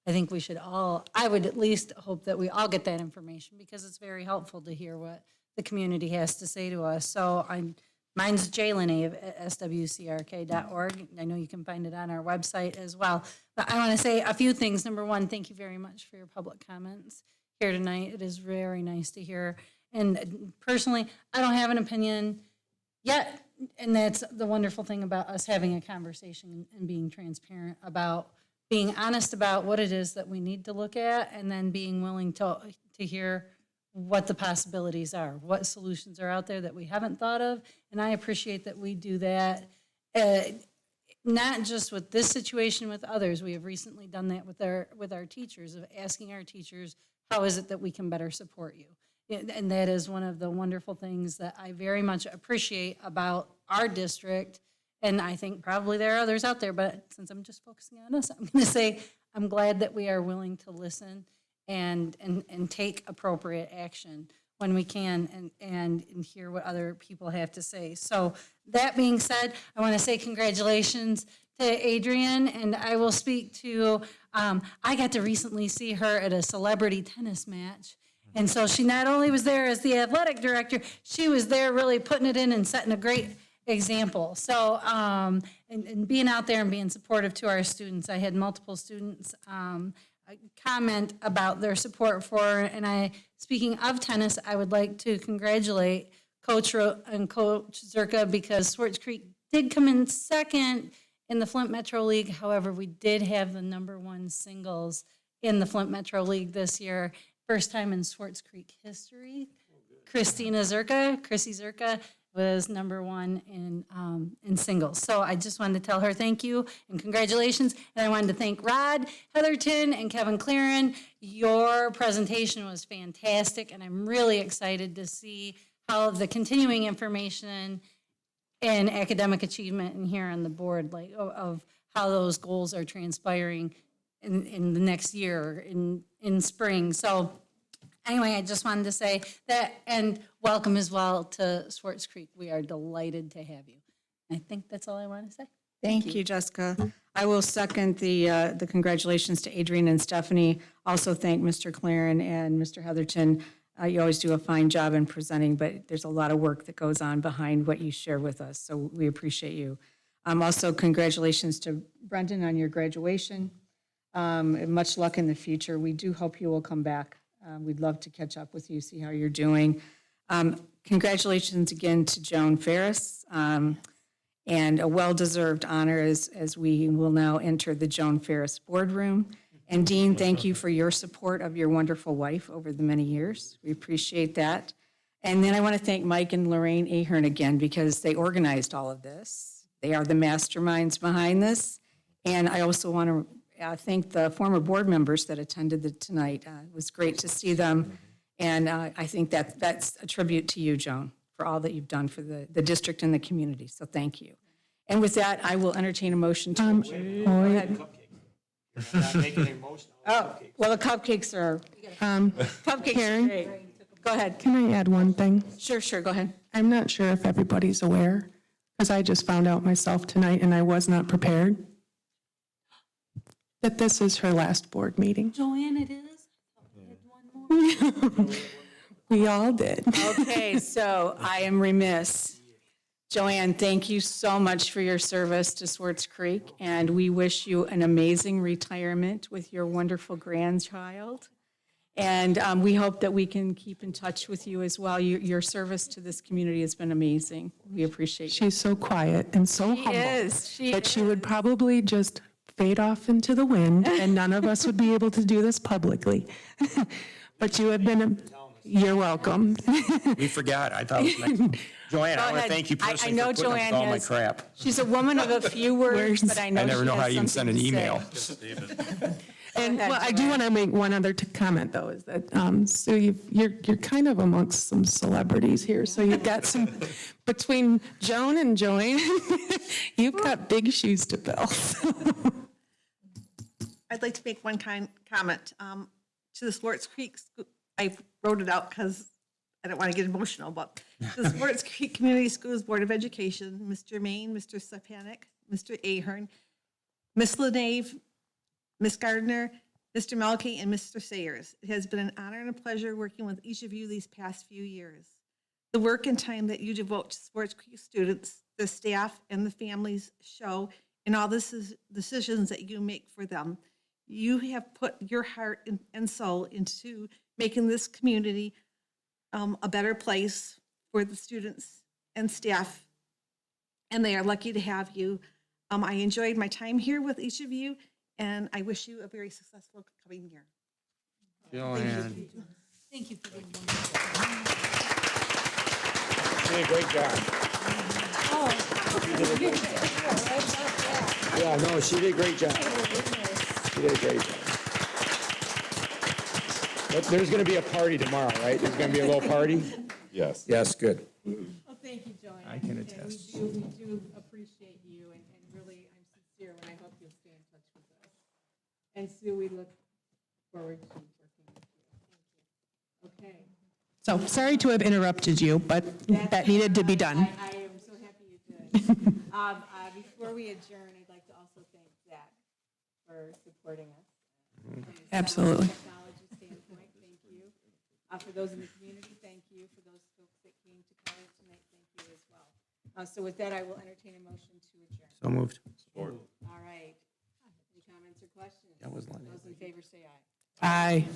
Speaker 10: I think we should I would at least hope that we all get that information because it's very helpful to hear what the community has to say to us. So Mine's jlenave at swcrk.org. I know you can find it on our website as well. But I want to say a few things. Number one, thank you very much for your public comments here tonight. It is very nice to hear. And personally, I don't have an opinion yet. And that's the wonderful thing about us having a conversation and being transparent about being honest about what it is that we need to look at, and then being willing to hear what the possibilities are, what solutions are out there that we haven't thought of. And I appreciate that we do that, not just with this situation, with others. We have recently done that with our teachers, of asking our teachers, how is it that we can better support you? And that is one of the wonderful things that I very much appreciate about our district. And I think probably there are others out there, but since I'm just focusing on us, I'm going to say I'm glad that we are willing to listen and take appropriate action when we can, and hear what other people have to say. So that being said, I want to say congratulations to Adrienne, and I will speak to, I got to recently see her at a celebrity tennis match. And so she not only was there as the athletic director, she was there really putting it in and setting a great example. So, and being out there and being supportive to our students. I had multiple students comment about their support for her. And speaking of tennis, I would like to congratulate Coach and Coach Zerka, because Swartz Creek did come in second in the Flint Metro League. However, we did have the #1 singles in the Flint Metro League this year. First time in Swartz Creek history. Chrissy Zerka was #1 in singles. So I just wanted to tell her thank you and congratulations. And I wanted to thank Rod Heatherton and Kevin Claren. Your presentation was fantastic, and I'm really excited to see how the continuing information and academic achievement in here on the board, like of how those goals are transpiring in the next year, in spring. So anyway, I just wanted to say that, and welcome as well to Swartz Creek. We are delighted to have you. I think that's all I want to say.
Speaker 1: Thank you, Jessica. I will second the congratulations to Adrienne and Stephanie. Also thank Mr. Claren and Mr. Heatherton. You always do a fine job in presenting, but there's a lot of work that goes on behind what you share with us, so we appreciate you. Also, congratulations to Brendan on your graduation. Much luck in the future. We do hope you will come back. We'd love to catch up with you, see how you're doing. Congratulations again to Joan Ferris, and a well-deserved honor as we will now enter the Joan Ferris boardroom. And Dean, thank you for your support of your wonderful wife over the many years. We appreciate that. And then I want to thank Mike and Lorraine Ahern again, because they organized all of this. They are the masterminds behind this. And I also want to thank the former board members that attended tonight. It was great to see them. And I think that's a tribute to you, Joan, for all that you've done for the district and the community. So thank you. And with that, I will entertain a motion to adjourn. Go ahead.
Speaker 9: Not making a motion.
Speaker 1: Oh, well, the cupcakes are, cupcakes are great. Go ahead.
Speaker 8: Can I add one thing?
Speaker 1: Sure, go ahead.
Speaker 8: I'm not sure if everybody's aware, because I just found out myself tonight and I was not prepared, that this is her last board meeting.
Speaker 10: Joanne, it is?
Speaker 8: We all did.
Speaker 1: Okay, so I am remiss. Joanne, thank you so much for your service to Swartz Creek, and we wish you an amazing retirement with your wonderful grandchild. And we hope that we can keep in touch with you as well. Your service to this community has been amazing. We appreciate you.
Speaker 8: She's so quiet and so humble. She would probably just fade off into the wind, and none of us would be able to do this publicly. But you have been, you're welcome.
Speaker 9: We forgot. I thought it was next. Joanne, I want to thank you personally for putting up with all my crap.
Speaker 1: She's a woman of a few words, but I know
Speaker 9: I never
Speaker 1: she
Speaker 9: know
Speaker 1: has
Speaker 9: how you can send an
Speaker 1: something to
Speaker 9: email.
Speaker 1: say.
Speaker 8: And well, I do want to make one other comment, though, is that Sue, you're kind of amongst some celebrities here. So you've got some, between Joan and Joanne, you've got big shoes to fill.
Speaker 21: I'd like to make one comment to the Swartz Creek. I wrote it out because I don't want to get emotional, but the Swartz Creek Community Schools Board of Education, Mr. Main, Mr. Stepanek, Mr. Ahern, Ms. LeNave, Ms. Gardner, Mr. Melke, and Mr. Sayers. It has been an honor and a pleasure working with each of you these past few years. the work and time that you devote to Swartz Creek students, the staff, and the families show in all the decisions that you make for them. You have put your heart and soul into making this community a better place for the students and staff, and they are lucky to have you. I enjoyed my time here with each of you, and I wish you a very successful coming year.
Speaker 3: Joanne.
Speaker 10: Thank you for being
Speaker 3: You did a great job. Yeah, no, she did a great job. She did a great job. But there's going to be a party tomorrow, right? There's going to be a little party?
Speaker 6: Yes.
Speaker 3: Yes, good.
Speaker 8: Well, thank you, Joanne.
Speaker 3: I can
Speaker 8: And
Speaker 3: attest.
Speaker 8: we do appreciate you, and really, I'm sincere, and I hope you'll stay in touch with us. And Sue, we look forward to working with you. Thank you. Okay. So, sorry to have interrupted you, but that needed to be done.
Speaker 4: I am so happy you did. Before we adjourn, I'd like to also thank Zach for supporting us. From a
Speaker 8: Absolutely.
Speaker 4: Technology standpoint, thank you. For those in the community, thank you. For those folks that came to College tonight, thank you as well. So with that, I will entertain a motion to adjourn.
Speaker 3: So moved.
Speaker 4: All right. Any comments or questions?
Speaker 3: That was Lenny.
Speaker 4: Those in favor say aye.
Speaker 8: Aye.